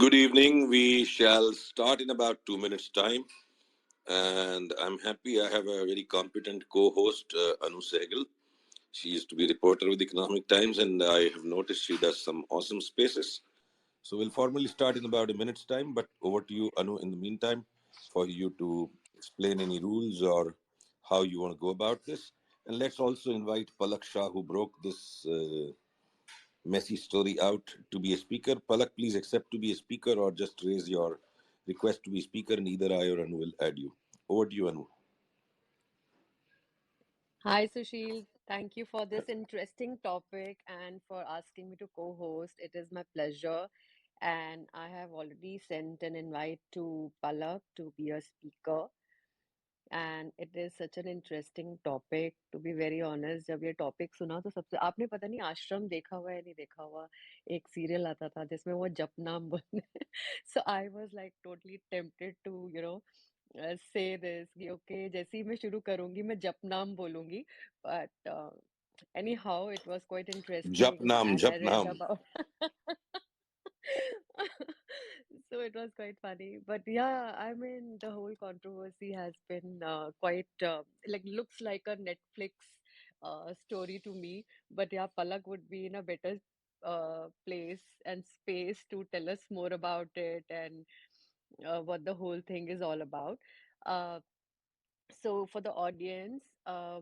Good evening. We shall start in about 2 minutes' time. And I'm happy I have a very competent co host, Anu Sehgal. She used to be a reporter with Economic Times, and I have noticed she does some awesome spaces. So we'll formally start in about a minute's time, but over to you, Anu, in the meantime, for you to explain any rules or how you want to go about this. And let's also invite Palak Shah, who broke this messy story out, to be a speaker. Palak, please accept to be a speaker or just raise your request to be speaker, and either I or Anu will add you. Over to you, Anu. Hi, Sushil. Thank you for this interesting topic and for asking me to co-host. It is my pleasure. And I have already sent an invite to Palak to be a speaker. And it is such an interesting topic. To be very honest, जब ये topic सुना तो सबसे आपने पता नहीं आश्रम देखा हुआ है या नहीं देखा हुआ एक सीरियल आता था जिसमें वो जप नाम बोलने so I was like totally tempted to say this कि okay जैसे ही मैं शुरू करूंगी मैं जप नाम बोलूंगी but anyhow it was quite interesting and I Jap read Nam. about so it was quite funny but yeah I mean the whole controversy has been quite like looks like a Netflix story to me but yeah Palak would be in a better place and space to tell us more about it and what the whole thing is all about. Uh, so for the audience,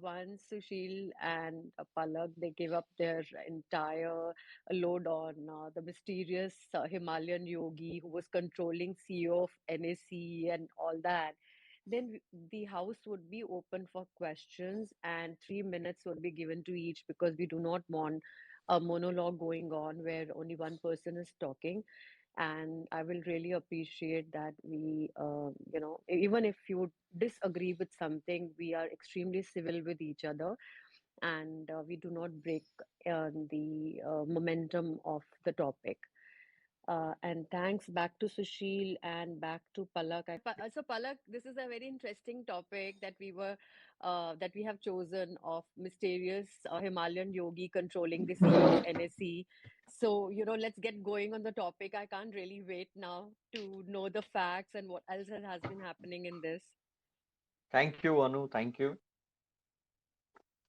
once Sushil and Palak they gave up their entire load on the mysterious Himalayan yogi who was controlling CEO of NAC and all that. Then the house would be open for questions, and 3 minutes would be given to each because we do not want a monologue going on where only one person is talking. And I will really appreciate that even if you disagree with something, we are extremely civil with each other and we do not break the momentum of the topic. And thanks back to Sushil and back to Palak. So Palak, this is a very interesting topic that we have chosen of mysterious Himalayan yogi controlling the CEO of NSE. So, let's get going on the topic. I can't really wait now to know the facts and what else has been happening in this. Thank you, Anu. Thank you.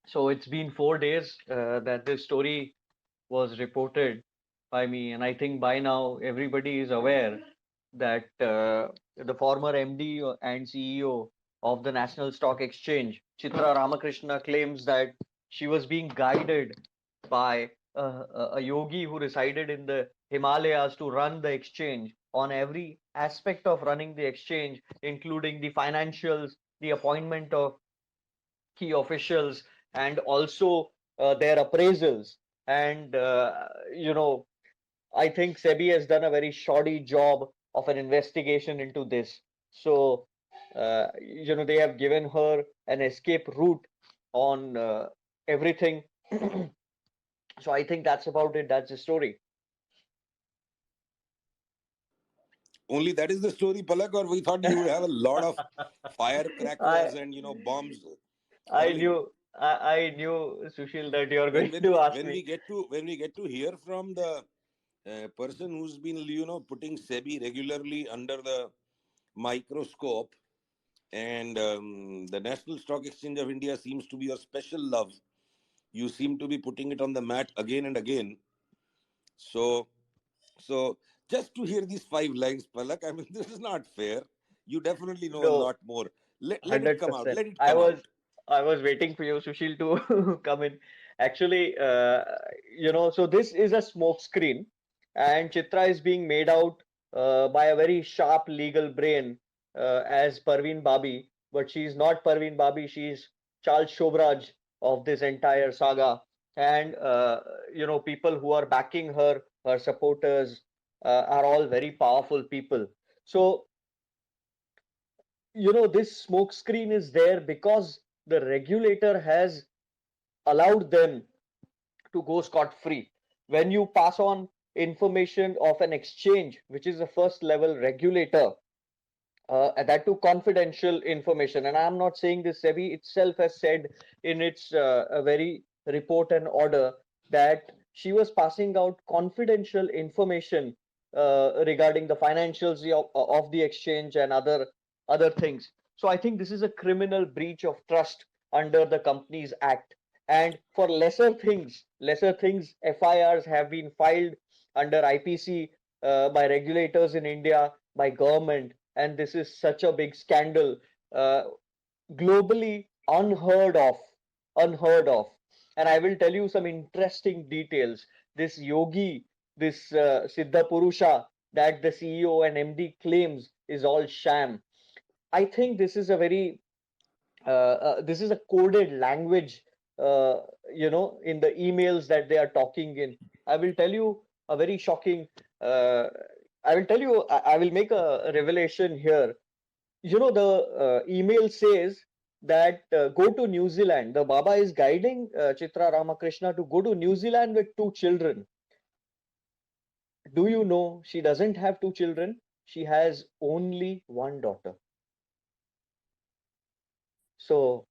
So it's been 4 days that this story was reported by me, and I think by now everybody is aware that the former MD and CEO of the National Stock Exchange, Chitra Ramakrishna, claims that she was being guided by a yogi who resided in the Himalayas to run the exchange on every aspect of running the exchange, including the financials, the appointment of key officials, and also their appraisals. And, I think SEBI has done a very shoddy job of an investigation into this. So, they have given her an escape route on everything. So I think that's about it. That's the story. Only that is the story, Palak, or we thought you would have a lot of I firecrackers and bombs I falling. knew I knew Sushil that you are When going when to we ask when me. we get to when we get to hear from the person who's been putting SEBI regularly under the microscope, and the National Stock Exchange of India seems to be your special love. You seem to be putting it on the mat again and again. So, so just to hear these 5 lines, Palak, I mean, this is not fair. You definitely know a No, lot more. Let it come out. 100%. Let it come out. I was waiting for you, Sushil, to come in. Actually, so this is a smoke screen, and Chitra is being made out by a very sharp legal brain as Parveen Babi, but she's not Parveen Babi. She's Charles Shobraj of this entire saga, and people who are backing her, her supporters, are all very powerful people. So this smoke screen is there because the regulator has allowed them to go scot free. When you pass on information of an exchange, which is a first level regulator, that to confidential information, and I'm not saying this, SEBI itself has said in its a very report and order that she was passing out confidential information regarding the financials of the exchange and other things. So I think this is a criminal breach of trust under the Companies Act. And for lesser things, FIRs have been filed under IPC by regulators in India, by government, and this is such a big scandal, uh, globally unheard of. And I will tell you some interesting details. This yogi, this Siddha Purusha that the CEO and MD claims is all sham. I think this is a very this is a coded language, uh, in the emails that they are talking in. I will tell you a very shocking. Uh, I will tell you. I will make a revelation here. The email says that go to New Zealand. The Baba is guiding Chitra Ramakrishna to go to New Zealand with two children. Do you know she doesn't have two children? She has only one daughter. So,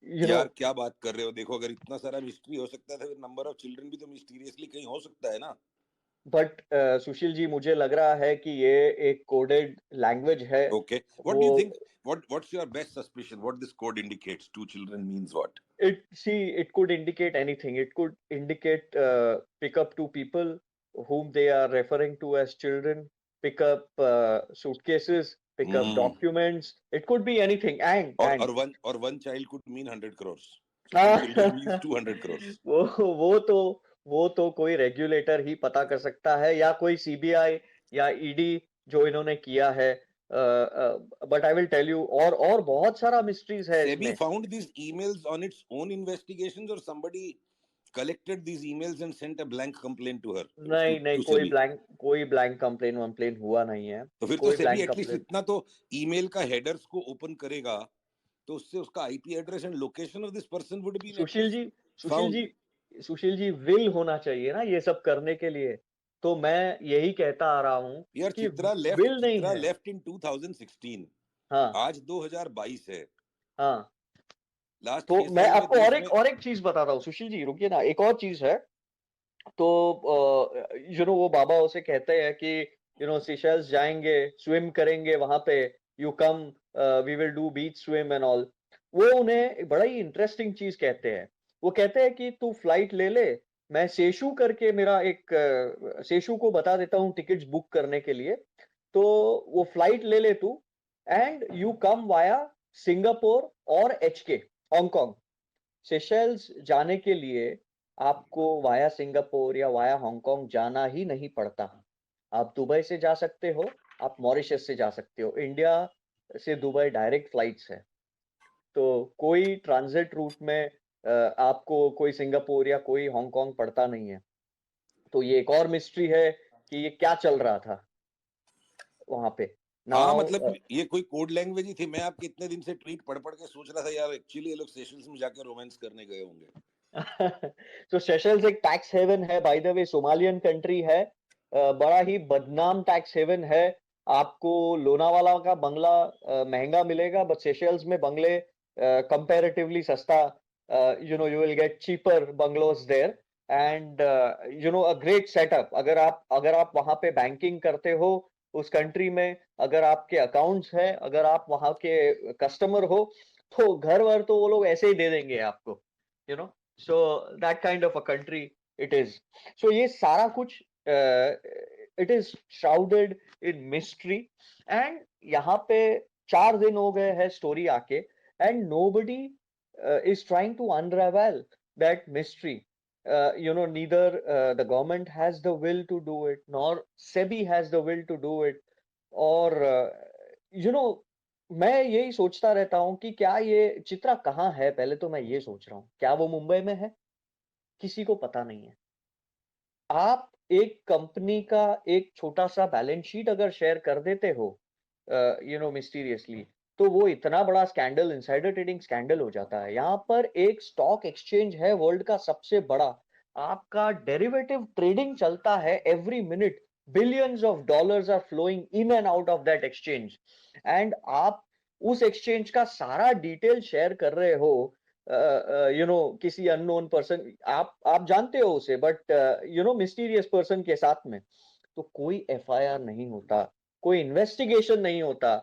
यार क्या बात कर रहे हो? देखो, अगर इतना सारा मिस्ट्री हो सकता है तो फिर नंबर ऑफ चिल्ड्रन भी तो मिस्टीरियसली कहीं हो सकता है ना. बट सुशील जी, मुझे लग रहा है कि ये एक कोडेड लैंग्वेज है. Okay. What do you think? What's your best suspicion? What this code indicates? Two children means what? It could indicate anything. It could indicate pick up two people whom they are referring to as children, pick up suitcases, pick up documents. It could be anything. Or one child could mean 100 crores. So two children means 200 crores. वो तो कोई regulator ही पता कर सकता है, या कोई CBI या ईडी जो इन्होंने किया है. But I will tell you, और बहुत सारा मिस्ट्रीज है SEBI इसमें. found these emails on its own investigations, or somebody collected these emails and sent a blank complaint to her? नहीं, कोई ब्लैंक कंप्लेन हुआ नहीं है. तो फिर तो SEBI एटलीस्ट इतना तो ईमेल का हेडर्स को ओपन करेगा, तो उससे उसका IP address and location of this person would be. Sushil ji will होना चाहिए ना ये सब करने के लिए. तो मैं यही कहता आ रहा हूँ यार, कि चित्रा लेफ्ट इन 2016. हाँ, आज 2022 है. हाँ, लास्ट. तो मैं आपको और एक चीज बताता हूँ. सुशील जी रुकिए ना, एक और चीज है. तो वो बाबा उसे कहते हैं कि सीशेल्स जाएंगे, स्विम करेंगे वहां पे, you come, we will do beach swim and all. वो उन्हें बड़ा ही इंटरेस्टिंग चीज कहते हैं. वो कहते हैं कि तू फ्लाइट ले ले, मैं सेशु करके मेरा एक सेशु को बता देता हूँ टिकट्स बुक करने के लिए. तो वो फ्लाइट ले ले तू, and you come via Singapore और HK हांगकांग. सेशेल्स जाने के लिए आपको वाया सिंगापुर या वाया हांगकांग जाना ही नहीं पड़ता. आप दुबई से जा सकते हो, आप मॉरिशस से जा सकते हो. इंडिया से दुबई डायरेक्ट फ्लाइट्स है. तो कोई ट्रांजिट रूट में आपको कोई सिंगापुर या कोई हांगकांग पड़ता नहीं है. तो ये एक और मिस्ट्री है कि ये क्या चल रहा था वहां पे. हाँ, मतलब ये कोई कोड लैंग्वेज ही थी. मैं आपके इतने दिन से ट्वीट पढ़ के सोच रहा था यार, एक्चुअली ये लोग सेशल्स में जाकर रोमांस करने गए होंगे. तो सेशल्स एक टैक्स हेवन है, by the way. Somalian country है, बड़ा ही बदनाम टैक्स हेवन है. आपको लोनावाला का बंगला महंगा मिलेगा, बट सेशल्स में बंगले कंपैरेटिवली सस्ता. you will get cheaper bungalows there, and a great setup. अगर आप वहां पे बैंकिंग करते हो उस कंट्री में, अगर आपके अकाउंट्स है, अगर आप वहां के कस्टमर हो, तो घर वर तो वो लोग ऐसे ही दे देंगे आपको. so that kind of a country it is. so ये सारा कुछ it is shrouded in mystery. and यहाँ पे 4 दिन हो गए हैं स्टोरी आके, and nobody is trying to unravel that mystery. Neither the government has the will to do it, nor SEBI has the will to do it. और मैं यही सोचता रहता हूँ कि क्या ये चित्रा कहाँ है. पहले तो मैं ये सोच रहा हूँ, क्या वो मुंबई में है? किसी को पता नहीं है. आप एक कंपनी का एक छोटा सा बैलेंस शीट अगर शेयर कर देते हो मिस्टीरियसली, तो वो इतना बड़ा स्कैंडल, इनसाइडर ट्रेडिंग स्कैंडल हो जाता है. यहाँ पर एक स्टॉक एक्सचेंज है वर्ल्ड का सबसे बड़ा, आपका डेरिवेटिव ट्रेडिंग चलता है every minute. Billions of dollars are flowing in and out of that exchange, and आप उस एक्सचेंज का सारा डिटेल शेयर कर रहे हो किसी अननोन पर्सन. आप जानते हो उसे, बट मिस्टीरियस पर्सन के साथ में. तो कोई एफआईआर नहीं होता, कोई इन्वेस्टिगेशन नहीं होता।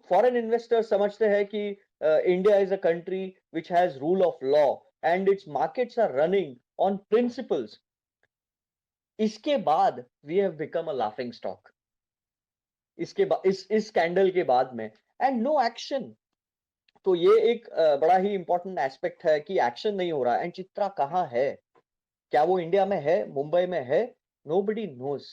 फॉरेन इन्वेस्टर्स समझते हैं कि India is a country which has rule of law and its markets are running on principles. इसके बाद we have become a laughing stock, इसके बाद इस स्कैंडल के बाद में, एंड नो एक्शन। तो ये एक बड़ा ही इंपॉर्टेंट एस्पेक्ट है कि एक्शन नहीं हो रहा। एंड चित्रा कहाँ है? क्या वो इंडिया में है, मुंबई में है? Nobody knows.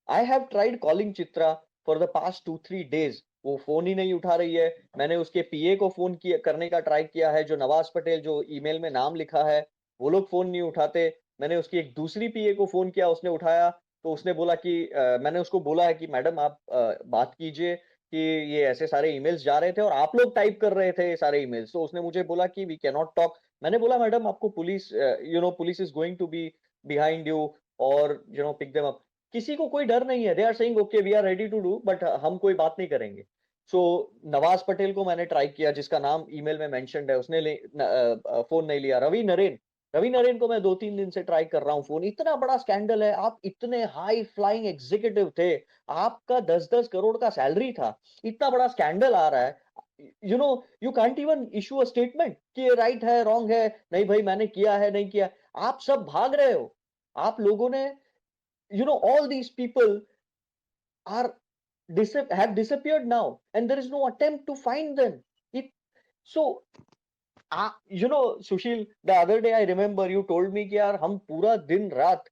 I have tried calling Chitra for the past 2-3 days, वो फोन ही नहीं उठा रही है। मैंने उसके पीए को फोन किया करने का ट्राई किया है, जो नवाज पटेल जो ईमेल में नाम लिखा है, वो लोग फोन नहीं उठाते। मैंने उसकी एक दूसरी पीए को फोन किया, उसने उठाया, तो उसने बोला कि मैंने उसको बोला है कि मैडम आप बात कीजिए कि ये ऐसे सारे ईमेल्स जा रहे थे और आप लोग टाइप कर रहे थे ये सारे ईमेल्स। तो उसने मुझे बोला कि वी कैन नॉट टॉक। मैंने बोला मैडम आपको police police is going to be behind you और पिक देम अप। किसी को कोई डर नहीं है। They are saying okay we are ready to do, but हम कोई बात नहीं करेंगे। सो नवाज पटेल को मैंने ट्राई किया, जिसका नाम ईमेल में मेंशन्ड है, उसने फोन नहीं लिया। रवि नरेन को मैं 2-3 दिन से ट्राई कर रहा हूँ फोन। इतना बड़ा स्कैंडल है, आप इतने हाई फ्लाइंग एग्जीक्यूटिव थे, आपका 10-10 करोड़ का सैलरी था, इतना बड़ा स्कैंडल आ रहा है, you can't even issue a statement कि ये राइट है रॉन्ग है, नहीं भाई मैंने किया है नहीं किया। आप सब भाग रहे हो। आप लोगों ने all these people are have disappeared now and there is no attempt to find them. it so Sushil, the other day I remember you told me कि यार हम पूरा दिन रात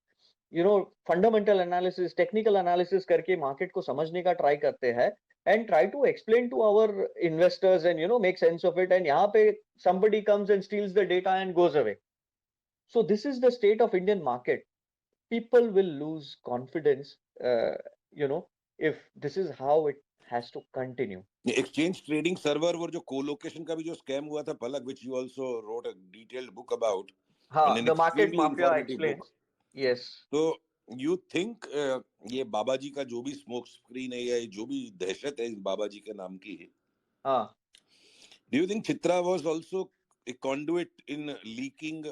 फंडामेंटल एनालिसिस, टेक्निकल एनालिसिस करके मार्केट को समझने का ट्राई करते हैं and try to explain to our investors and make sense of it, and यहाँ पे somebody comes and steals the data and goes away. So this is the state of Indian market. People will lose confidence, if this is how it has to continue. Exchange trading server वो जो colocation का भी जो scam हुआ था Palak, which you also wrote a detailed book about, हाँ, an the market extremely mafia informative explained. Book. Yes. तो you think ये बाबा जी का जो भी स्मोक स्क्रीन है या जो भी दहशत है इस बाबा जी के नाम की, हाँ, do you think Chitra was also a conduit in leaking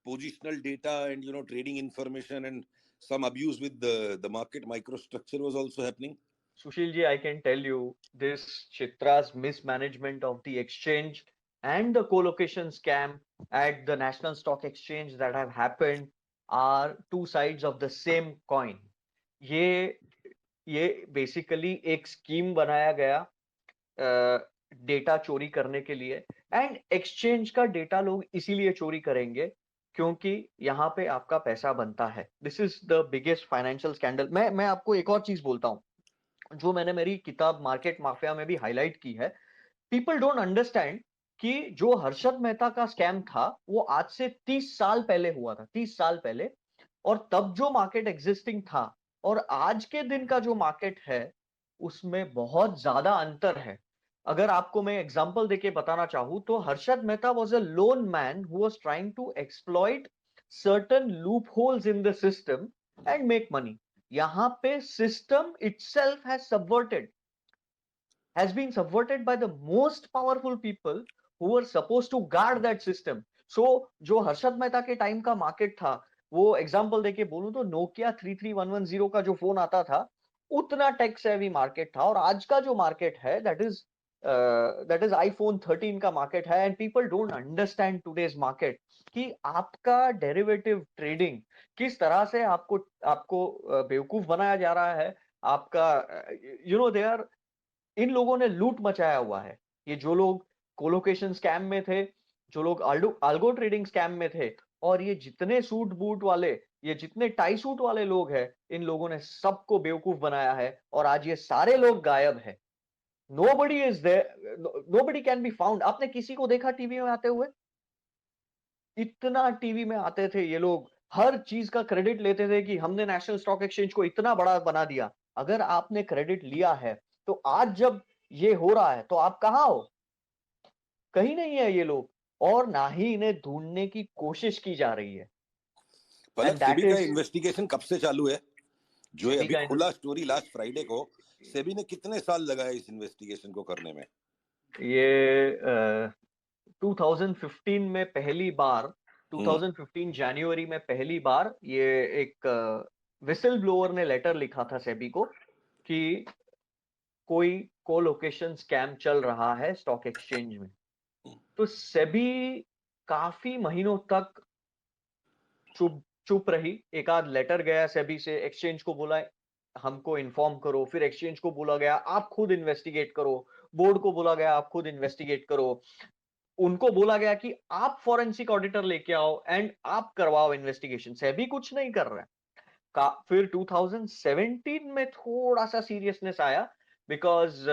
positional data and trading information, and some abuse with the market microstructure was also happening? Sushilji, I can tell you this: Chitra's mismanagement of the exchange and the co-location scam at the National Stock Exchange that have happened are two sides of the same coin. ये ये basically एक scheme बनाया गया data चोरी करने के लिए। And exchange का डेटा लोग इसीलिए चोरी करेंगे क्योंकि यहाँ पे आपका पैसा बनता है। This is the biggest financial scandal. मैं आपको एक और चीज बोलता हूँ, जो मैंने मेरी किताब मार्केट माफिया में भी हाईलाइट की है। पीपल डोंट अंडरस्टैंड कि जो हर्षद मेहता का स्कैम था वो आज से 30 साल पहले हुआ था, 30 साल पहले। और तब जो मार्केट एग्जिस्टिंग था और आज के दिन का जो मार्केट है उसमें बहुत ज्यादा अंतर है। अगर आपको मैं एग्जांपल देके बताना चाहूं तो Harshad Mehta was a lone man who was trying to exploit certain loopholes in the system and make money. यहाँ पे system itself has been subverted by the most powerful people who were supposed to guard that system. So जो हर्षद मेहता के time का market था, वो example देके बोलूं तो नोकिया 33110 का जो फोन आता था उतना टेक सेवी मार्केट था। और आज का जो मार्केट है दैट इज आईफोन 13 का मार्केट है। And people don't understand today's market कि आपका डेरिवेटिव ट्रेडिंग किस तरह से आपको आपको बेवकूफ बनाया जा रहा है। आपका दे आर इन लोगों ने लूट मचाया हुआ है। ये जो लोग कोलोकेशन स्कैम में थे, जो लोग आल्गो ट्रेडिंग स्कैम में थे, और ये जितने सूट बूट वाले, ये जितने टाई सूट वाले लोग हैं, इन लोगों ने सबको बेवकूफ बनाया है और आज ये सारे लोग गायब है। Nobody is there, nobody can be found. आपने किसी को देखा टीवी में आते हुए? इतना टीवी में आते थे ये लोग, हर चीज का क्रेडिट लेते थे कि हमने नेशनल स्टॉक एक्सचेंज को इतना बड़ा बना दिया। अगर आपने क्रेडिट लिया है तो आज जब ये हो रहा है तो आप कहाँ हो? कहीं नहीं है ये लोग, और ना ही इन्हें ढूंढने की कोशिश की जा रही है। पलक, एंड दैट सेबी का इज इन्वेस्टिगेशन कब से चालू है? जो है सेबी अभी का खुला स्टोरी लास्ट फ्राइडे को। सेबी ने कितने साल लगाए इस इन्वेस्टिगेशन को करने में? ये 2015 में पहली बार, 2015 जनवरी में पहली बार ये एक विसल ब्लोअर ने लेटर लिखा था सेबी को कि कोई कोलोकेशन स्कैम चल रहा है स्टॉक एक्सचेंज में। तो सेबी काफी महीनों तक चुप चुप रही। एक आध लेटर गया सेबी से, एक्सचेंज को बोला हमको इन्फॉर्म करो, फिर एक्सचेंज को बोला गया आप खुद इन्वेस्टिगेट करो, बोर्ड को बोला गया आप खुद इन्वेस्टिगेट करो, उनको बोला गया कि आप फॉरेंसिक ऑडिटर लेके आओ एंड आप करवाओ इन्वेस्टिगेशन। सेबी कुछ नहीं कर रहा है। फिर 2017 में थोड़ा सा सीरियसनेस आया बिकॉज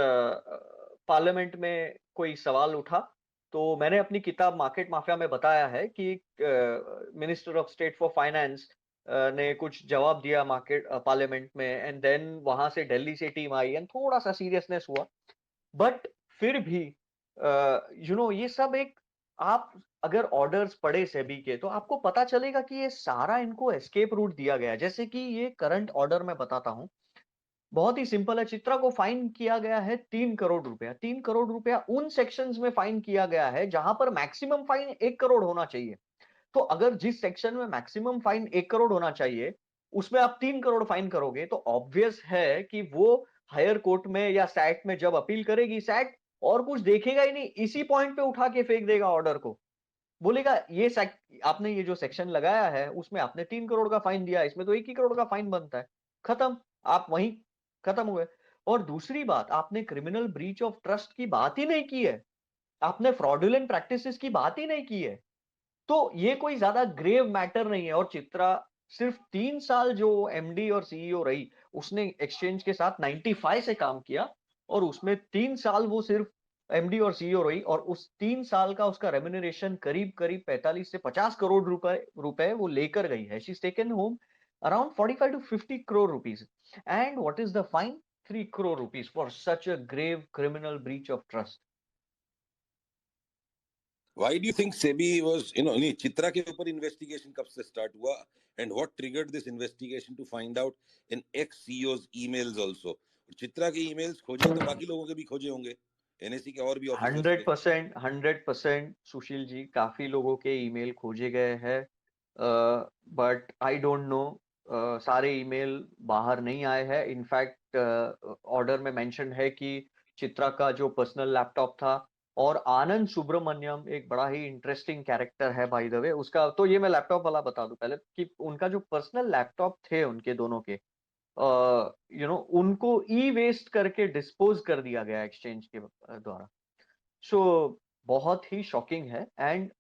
पार्लियामेंट में कोई सवाल उठा। तो मैंने अपनी किताब मार्केट माफिया में बताया है कि minister of state for finance ने कुछ जवाब दिया मार्केट पार्लियामेंट में, एंड देन वहां से दिल्ली से टीम आई एंड थोड़ा सा सीरियसनेस हुआ। बट फिर भी ये सब एक, आप अगर ऑर्डर्स पढ़े सेबी के तो आपको पता चलेगा कि ये सारा इनको एस्केप रूट दिया गया है। जैसे कि ये करंट ऑर्डर मैं बताता हूं, बहुत ही सिंपल है। चित्रा को फाइन किया गया है 3 करोड़ रुपया। 3 करोड़ रुपया उन सेक्शंस में फाइन किया गया है जहां पर मैक्सिमम फाइन 1 करोड़ होना चाहिए। तो अगर जिस सेक्शन में मैक्सिमम फाइन 1 करोड़ होना चाहिए उसमें आप 3 करोड़ फाइन करोगे तो ऑब्वियस है कि वो हायर कोर्ट में या सैट में जब अपील करेगी, सैट और कुछ देखेगा ही नहीं, इसी पॉइंट पे उठा के फेंक देगा ऑर्डर को। बोलेगा ये आपने ये जो सेक्शन लगाया है उसमें आपने 3 करोड़ का फाइन दिया, इसमें तो 1 ही करोड़ का फाइन बनता है। खत्म, आप वहीं खत्म हुए। और दूसरी बात, आपने क्रिमिनल ब्रीच ऑफ ट्रस्ट की बात ही नहीं की है, आपने फ्रॉडुलेंट प्रैक्टिसेस की बात ही नहीं की है। तो ये कोई ज्यादा ग्रेव मैटर नहीं है। और चित्रा सिर्फ 3 साल जो एमडी और सीईओ रही, उसने एक्सचेंज के साथ 95 से काम किया और उसमें 3 साल वो सिर्फ एमडी और सीईओ रही, और उस 3 साल का उसका रेम्यूनरेशन करीब करीब 45 से 50 करोड़ रुपए वो लेकर गई है। She is taken home around 45 to 50 crore rupees. And what is the fine? 3 crore rupees for such a grave criminal breach of trust. Why do you think SEBI was, नहीं, चित्रा के ऊपर इन्वेस्टिगेशन कब से स्टार्ट हुआ, and what triggered this investigation to find out in ex CEO's emails also? Chitra के emails खोजे तो बाकी लोगों के भी खोजे होंगे, एनएससी के और भी ऑफिसर्स के। 100% सुशील जी, काफी लोगों के ईमेल खोजे गए हैं, बट आई डोंट नो, सारे ईमेल बाहर नहीं आए हैं। इनफैक्ट ऑर्डर में मेंशन है कि चित्रा का जो पर्सनल लैपटॉप था, और आनंद सुब्रमण्यम एक बड़ा ही इंटरेस्टिंग कैरेक्टर है बाय द वे, उसका तो ये मैं लैपटॉप वाला बता दूं पहले कि उनका जो पर्सनल लैपटॉप थे उनके दोनों के, उनको ई वेस्ट करके डिस्पोज कर दिया गया एक्सचेंज के द्वारा। सो बहुत ही शॉकिंग है। And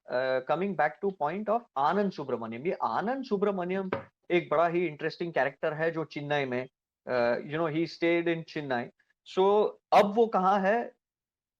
coming back to point of Anand Subramaniam, ये आनंद सुब्रमण्यम एक बड़ा ही इंटरेस्टिंग कैरेक्टर है जो चेन्नई में, ही स्टेड इन चेन्नई। सो अब वो कहाँ है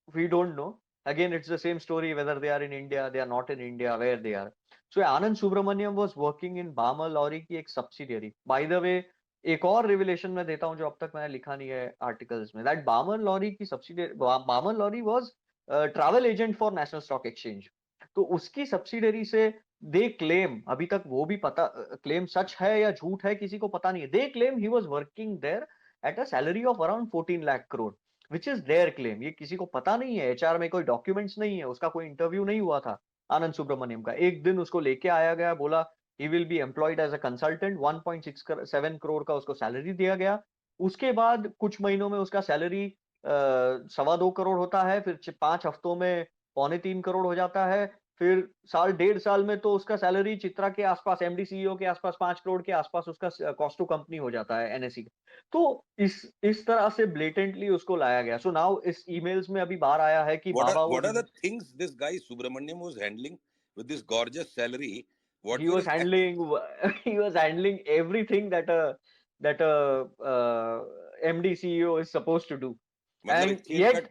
we don't know. Again, it's the same story whether they are in India, they are not in India, where they are. So Anand Subramaniam was working in Bamar Lorry की एक subsidiary. By the way, एक और revelation मैं देता हूँ जो अब तक मैंने लिखा नहीं है आर्टिकल्स में, दैट बामर लॉरी की subsidiary, Balmer Lawrie was travel agent for National stock Exchange. तो उसकी सब्सिडियरी से दे क्लेम, अभी तक वो भी पता क्लेम सच है या झूठ है किसी को पता नहीं है, दे क्लेम ही was working there at a salary of around 14 lakh crore, which is their claim. ये किसी को पता नहीं है, एचआर में कोई डॉक्यूमेंट्स नहीं है, उसका कोई इंटरव्यू नहीं हुआ था आनंद सुब्रमण्यम का। एक दिन उसको लेके आया गया, बोला he will be employed as a consultant, 1.67 crore का उसको सैलरी दिया गया। उसके बाद कुछ महीनों में उसका सैलरी 2.25 करोड़ होता है, फिर 5 हफ्तों में 3.25 करोड़ हो जाता है, फिर साल 1.5 साल में तो उसका सैलरी चित्रा के आसपास, एमडी सीईओ के आसपास 5 करोड़ के आसपास उसका कॉस्ट टू कंपनी हो जाता है एनएससी। तो इस तरह से ब्लेटेंटली उसको लाया गया। सो नाउ इस ईमेल्स में अभी बाहर आया है कि बाबा What are the things this guy Subramaniam was handling with this gorgeous salary? What he were was his handling he was handling everything that a MD CEO is supposed to do. मतलब And yet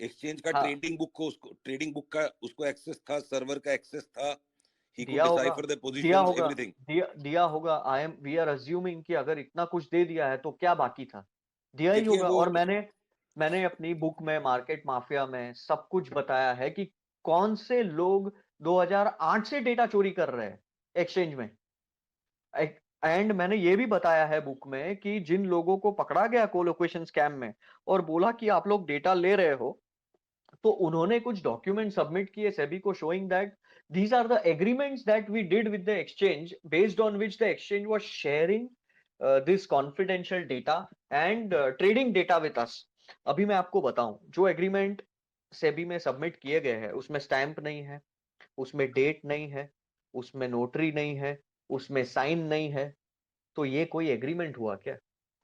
exchange का हाँ, trading book का उसको access था, server का access था, he could दिया होगा, decipher the दिया positions, होगा, everything. दिया होगा। वी आर अज्यूमिंग कि अगर इतना कुछ दे दिया है तो क्या बाकी था, दिया ही देखिए होगा। वो और मैंने अपनी बुक में मार्केट माफिया में सब कुछ बताया है कि कौन से लोग 2008 से डेटा चोरी कर रहे हैं एक्सचेंज में। एंड मैंने ये भी बताया है बुक में कि जिन लोगों को पकड़ा गया कोलोकेशन स्कैम में और बोला कि आप लोग डेटा ले रहे हो, तो उन्होंने कुछ डॉक्यूमेंट सबमिट किए सेबी को, showing that these are the agreements that we did with the exchange based on which the exchange was sharing this confidential data and trading data with us. अभी मैं आपको बताऊं, जो एग्रीमेंट सेबी में सबमिट किए गए हैं उसमें स्टैंप नहीं है, उसमें डेट नहीं है, उसमें नोटरी नहीं है, उसमें साइन नहीं है। तो ये कोई एग्रीमेंट हुआ क्या?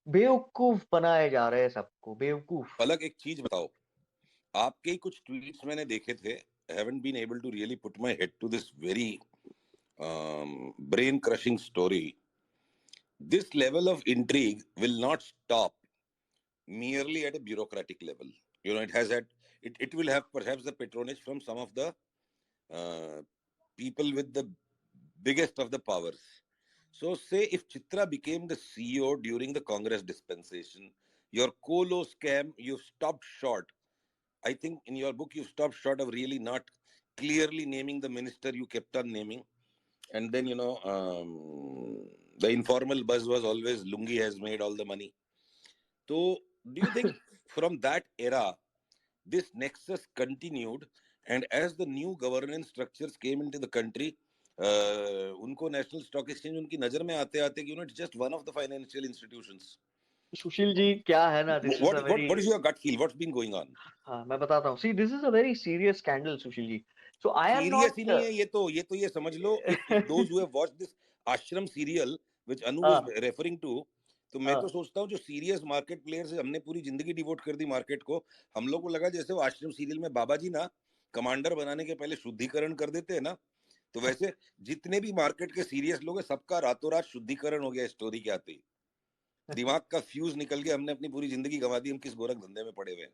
बेवकूफ बनाए जा रहे हैं सबको, बेवकूफ। अलग एक चीज बताओ, आपके ही कुछ ट्वीट्स मैंने देखे थे, haven't been able to really put my head to this very brain crushing story. This level of intrigue will not stop merely at a bureaucratic level. It has had, it will have perhaps the patronage from some of the uh, people with the biggest of the powers. So, say if Chitra became the CEO during the Congress dispensation, your Colo scam, you've stopped short. I think in your book, you stopped short of really not clearly naming the minister you kept on naming. And then, the informal buzz was always Lungi has made all the money. So, do you think from that era, this nexus continued, and as the new governance structures came into the country, उनको national stock exchange उनकी नजर में आते आते कि it's just one of the financial institutions. Sushil ji, क्या है ना, this is What a what very, what is your gut feel? What's been going on? हाँ मैं बताता हूँ। See, this is a very serious scandal Sushil ji. So I am serious ही not नहीं है ये समझ लो, if those who have watched this Aashram serial which Anu was referring to, तो मैं तो सोचता हूँ जो सीरियस मार्केट प्लेयर्स है, हमने पूरी जिंदगी डिवोट कर दी मार्केट को. हम लोग को लगा जैसे वो आश्रम सीरियल में बाबा जी ना कमांडर बनाने के पहले शुद्धिकरण कर देते हैं ना, तो वैसे जितने भी मार्केट के सीरियस लोग हैं सबका रातों रात शुद्धिकरण हो गया स्टोरी के आते ही. दिमाग का फ्यूज निकल गया, हमने अपनी पूरी जिंदगी गंवा दी, हम किस गोरख धंधे में पड़े हुए हैं.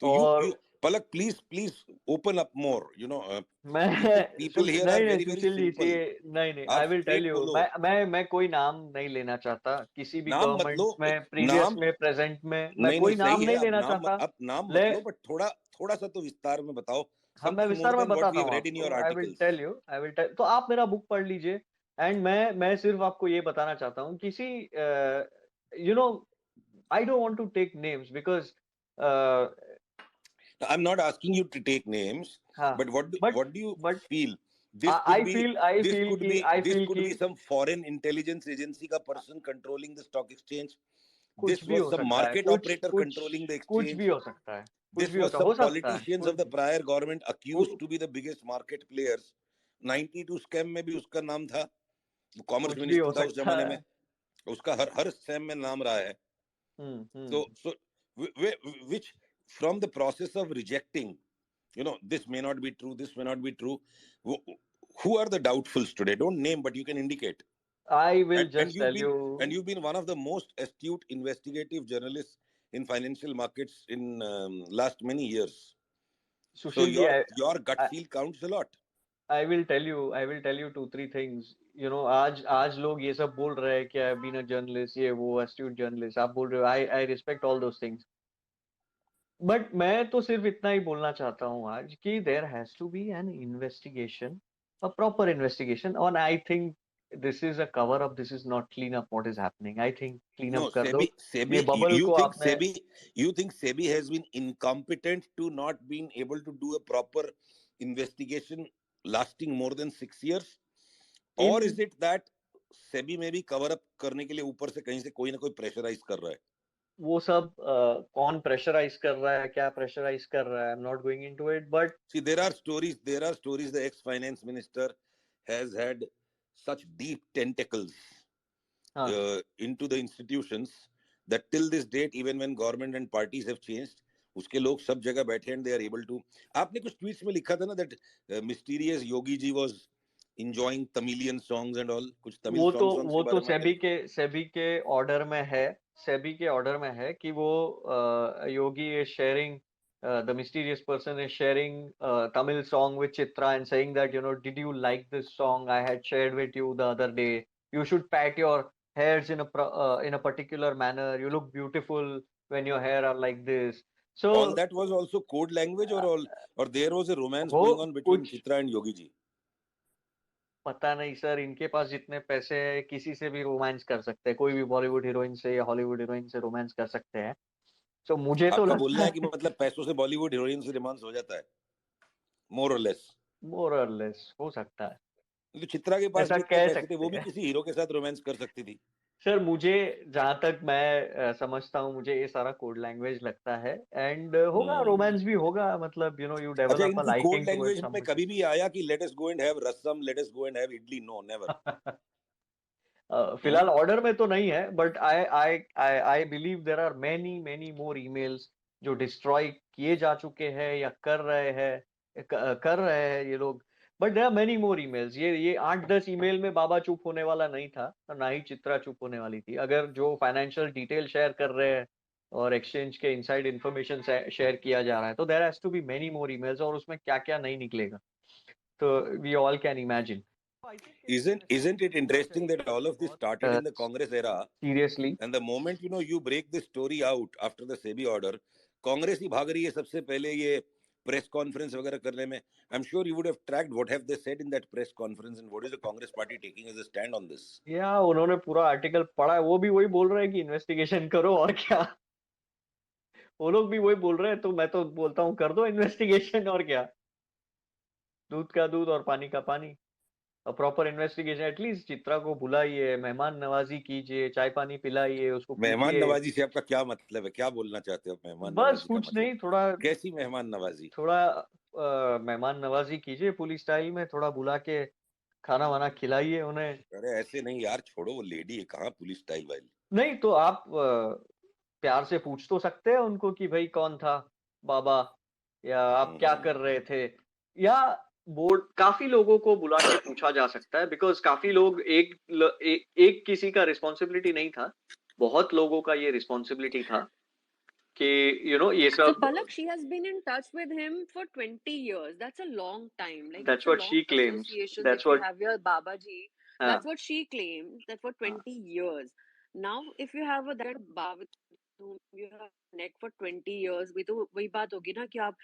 तो you और Palak, please open up more. मैं People here are नहीं नहीं very very Sushil ji, simple. नहीं नहीं, आप I will tell straight you, बोलो. मैं कोई नाम नहीं लेना चाहता किसी भी नाम मत लो. गवर्नमेंट्स में, प्रीवियस नाम में, प्रेजेंट में, मैं नहीं नहीं कोई नाम सही है. नहीं लेना चाहता। आप नाम ले मत लो, बट थोड़ा थोड़ा सा तो विस्तार में बताओ. हाँ, मैं Something more विस्तार में than what बताता we have हूँ read in आपको, your I will articles. Tell you, I will tell. तो आप मेरा बुक पढ़ लीजिए। एंड मैं सिर्फ आपको ये बताना चाहता हूँ, किसी you know, I don't want to take names because I'm not asking you to take names, हाँ, but but what do you but feel? This could I be feel I this feel could कि be I this feel could कि be some foreign intelligence agency का person controlling the stock exchange. कुछ This भी was हो some सकता है, market कुछ operator कुछ controlling the कुछ भी exchange. हो सकता है, कुछ This भी was हो some सकता है, politicians कुछ of the prior government accused कु- to be the biggest market players. 92 scam में भी उसका नाम था, कॉमर्स कुछ भी हो मिनिस्टर था उस सकता जमाने है। में, उसका हर स्कैम में नाम रहा है. हम्म। So which from the process of rejecting, this may not be true, this may not be true. Who are the doubtfuls today? Don't name, but you can indicate. I And will and just you've tell been you and you've been one of the most astute investigative journalists in financial markets in last many years. So Sushil ji, your gut feel counts a lot. I will tell you, I will tell you two three things. आज आज लोग ये सब बोल रहे हैं कि I been a journalist, ये वो एस्ट्यूट जर्नलिस्ट आप बोल रहे हो, I respect all those things. But मैं तो सिर्फ इतना ही बोलना चाहता हूँ आज कि there has to be an investigation, a proper investigation. और I think this is a cover up, this is not clean up what is happening. I think clean No, up कर दो ये SEBI, बबल you को think आपने। SEBI has been incompetent to not being able to do a proper investigation lasting more than 6 years? Or is in it that SEBI में भी cover up करने के लिए ऊपर से कहीं से कोई ना कोई प्रेशराइज कर रहा है? वो सब कौन प्रेशराइज कर रहा है, क्या प्रेशराइज कर रहा है, I am not going into it, but See, there are stories the ex-finance minister has had such deep tentacles हाँ, into the institutions that till this date, even when government and parties have changed, उसके लोग सब जगह बैठे and they are able to. आपने कुछ tweets में लिखा था ना that mysterious Yogi ji was enjoying Tamilian songs and all, कुछ तमिल songs के बारे में आपने लिखा. सेबी के ऑर्डर में है, सेबी के ऑर्डर में है कि वो Yogi is sharing, the mysterious person is sharing Tamil song with Chitra and saying that did you like this song I had shared with you the other day, you should pat your hairs in a particular manner, you look beautiful when your hair are like this. So All that was also code language, or there was a romance हो going on between कुछ Chitra and Yogi ji. पता नहीं sir, इनके पास जितने पैसे हैं किसी से भी रोमांस कर सकते हैं, कोई भी बॉलीवुड हीरोइन से या हॉलीवुड हीरोइन से रोमांस कर सकते हैं। तो मुझे तो आपका बोलना लगता है कि है मतलब पैसों से बॉलीवुड हीरोइन से रोमांस हो जाता है, मोर और लेस. मोर और लेस हो सकता है, तो चित्रा के पास ऐसा भी इतने कह पैसे थे, सकते वो भी हैं। किसी हीरो के साथ रोमांस कर सकती थी. सर मुझे जहां तक मैं समझता हूँ, मुझे ये सारा कोड लैंग्वेज लगता है, एंड होगा रोमांस भी होगा, मतलब यू अच्छा, डेवलप अ इनकी कोड लाइकिंग टुवर्ड्स लैंग्वेज में समबडी। कभी भी आया कि let us go and have rasam, let us go and have idli? No, never. फिलहाल ऑर्डर में तो नहीं है, but I I I I believe there are many many more emails जो डिस्ट्रॉय किए जा चुके हैं या कर रहे हैं ये लोग। But there are many more emails. ये 8-10 ईमेल में बाबा चुप होने वाला नहीं था, और ना ही चित्रा चुप होने वाली थी। अगर जो फाइनेंशियल डिटेल शेयर कर रहे हैं और एक्सचेंज के इनसाइड इंफॉर्मेशन शेयर किया जा रहा है, तो there has to be many more emails, और उसमें क्या क्या नहीं निकलेगा, तो we all can imagine. Isn't it interesting that all of this started in the Congress era, seriously and the moment you break this story out after the SEBI order, Congress ही भाग रही है सबसे पहले ये प्रेस कॉन्फ्रेंस वगैरह करने में. I'm sure you would have tracked what have they said in that press conference and what is the Congress party taking as a stand on this. या उन्होंने पूरा आर्टिकल पढ़ा है, वो भी वही बोल रहे हैं कि इन्वेस्टिगेशन करो, और क्या। वो लोग भी वही बोल रहे हैं, तो मैं तो बोलता हूँ कर दो इन्वेस्टिगेशन, और क्या। दूध का दूध और पानी का पानी। प्रॉपर इन्वेस्टिगेशन, एटलीस्ट चित्रा को बुलाइए, मेहमान नवाजी कीजिए, चाय पानी पिलाइए, उसको मेहमान पूछिए। नवाजी से आपका क्या मतलब है? क्या बोलना चाहते हो आप मेहमान बस नवाजी का कुछ मतलब? नहीं, थोड़ा कैसी मेहमान नवाजी? थोड़ा मेहमान नवाजी कीजिए पुलिस स्टाइल में, थोड़ा बुला के खाना वाना खिलाइए उन्हें। अरे ऐसे नहीं यार, छोड़ो, वो लेडी है, कहाँ पुलिस स्टाइल वाली? नहीं तो आप प्यार से पूछ तो सकते हैं उनको कि भाई कौन था बाबा, या आप क्या कर रहे थे, या बोर्ड काफी लोगों को बुला के पूछा जा सकता है, बिकॉज काफी लोग एक किसी का रिस्पॉन्सिबिलिटी नहीं था, बहुत लोगों का ये रिस्पॉन्सिबिलिटी था कि ये So सब। Palak, she has been in touch with him for 20 years. That's a long time. Like that's it's a what long she claims, association that's that you what. have your Babaji. हाँ That's what she claims, that for 20 years. Now, if you have a that Baba with whom you have connect for 20 years, भी तो वही बात होगी ना कि आप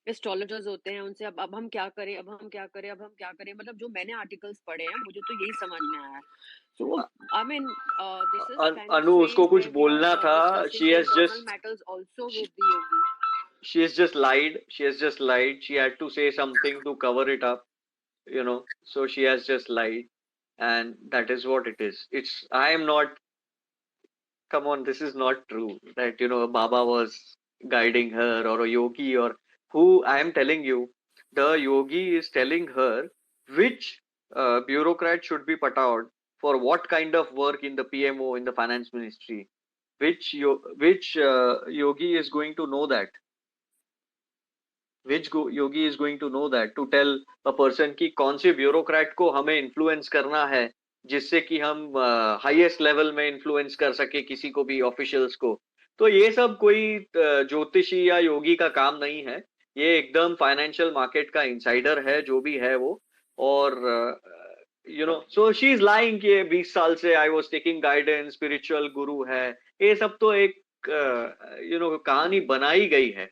astrologers होते हैं, उनसे अब हम क्या करें, अब हम क्या करें, अब हम क्या करें, मतलब जो मैंने आर्टिकल्स पढ़े हैं मुझे तो यही समझ में आया है. So, I mean, this is kind of अनु उसको strange कुछ where we are बोलना था, discussing she the has internal just matters also with the yogi. she has just lied, she has just lied, she had to say something to cover it up, so she has just lied, and that is what it is. I am not, come on, this is not true that Baba was guiding her, or a yogi, or who. I am telling you, the yogi is telling her which bureaucrat should be put out for what kind of work in the PMO, in the finance ministry. Which yogi is going to know that? Yogi is going to know that to tell a person कि कौन से bureaucrat को हमें influence करना है, जिससे कि हम हाईएस्ट लेवल में इन्फ्लुएंस कर सके किसी को भी, ऑफिशियल्स को। तो ये सब कोई ज्योतिषी या योगी का काम नहीं है, ये एकदम फाइनेंशियल मार्केट का इंसाइडर है, जो भी है वो। और सो शी इज लाइंग कि 20 साल से I was taking guidance, spiritual गुरु है। ये सब तो एक कहानी बनाई गई है।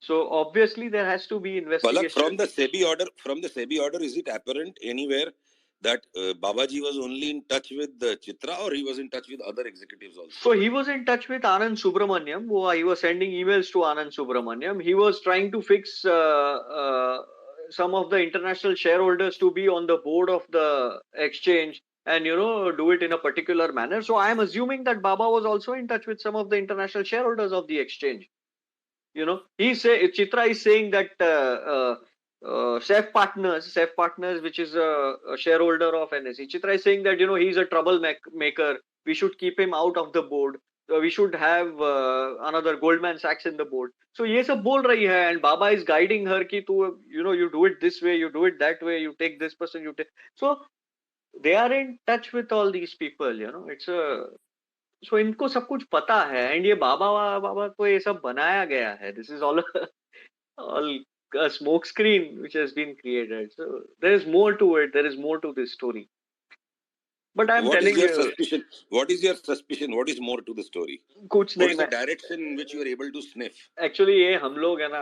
So obviously there has to be Palak, investigation. from the SEBI order, is it apparent anywhere that Babaji was only in touch with Chitra, or he was in touch with other executives also? So he was in touch with Anand Subramaniam. He was sending emails to Anand Subramaniam. He was trying to fix some of the international shareholders to be on the board of the exchange, and do it in a particular manner. So I am assuming that Baba was also in touch with some of the international shareholders of the exchange. Chitra is saying that Safe Partners, which is a shareholder of NSE. Chitra is saying that he's a troublemaker. We should keep him out of the board. We should have another Goldman Sachs in the board. So ये सब बोल रही है, and Baba is guiding her कि तू you do it this way, you do it that way, you take this person, you take. So they are in touch with all these people. It's a. सो इनको सब कुछ पता है, and ये बाबा को ये सब बनाया गया है. This is all a smoke screen which has been created. So there is more to it, there is more to this story, but I'm What is telling your you, suspicion? What is your suspicion? What is more to the story? कुछ What नहीं. is the direction in which you are able to sniff? Actually ये हम लोग है ना,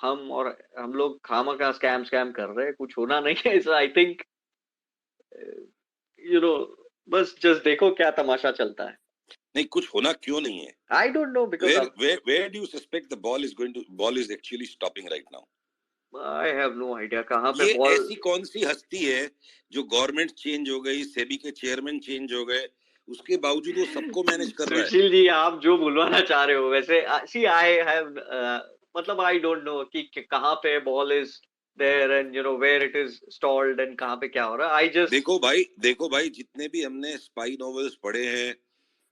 हम और हम लोग खामखा स्कैम कर रहे हैं, कुछ होना नहीं है. सो आई थिंक बस जस्ट देखो क्या तमाशा चलता है. नहीं, कुछ होना क्यों नहीं है? I don't know, because where do you suspect the ball is actually stopping right now? I have no idea कहाँ पे ये बॉल. ऐसी कौन सी हस्ती है जो गवर्नमेंट चेंज हो गई, सेबी के चेयरमैन चेंज हो गए, उसके बावजूद वो सबको मैनेज कर रहा है। सुशील जी, आप जो बुलवाना चाह रहे हो, वैसे सी आई हैव मतलब आई डोंट नो कि कहाँ पे ball is there and you know where it is stalled and कहाँ पे क्या हो रहा है। आई जस्ट देखो भाई जितने भी हमने स्पाई नॉवेल्स पढ़े हैं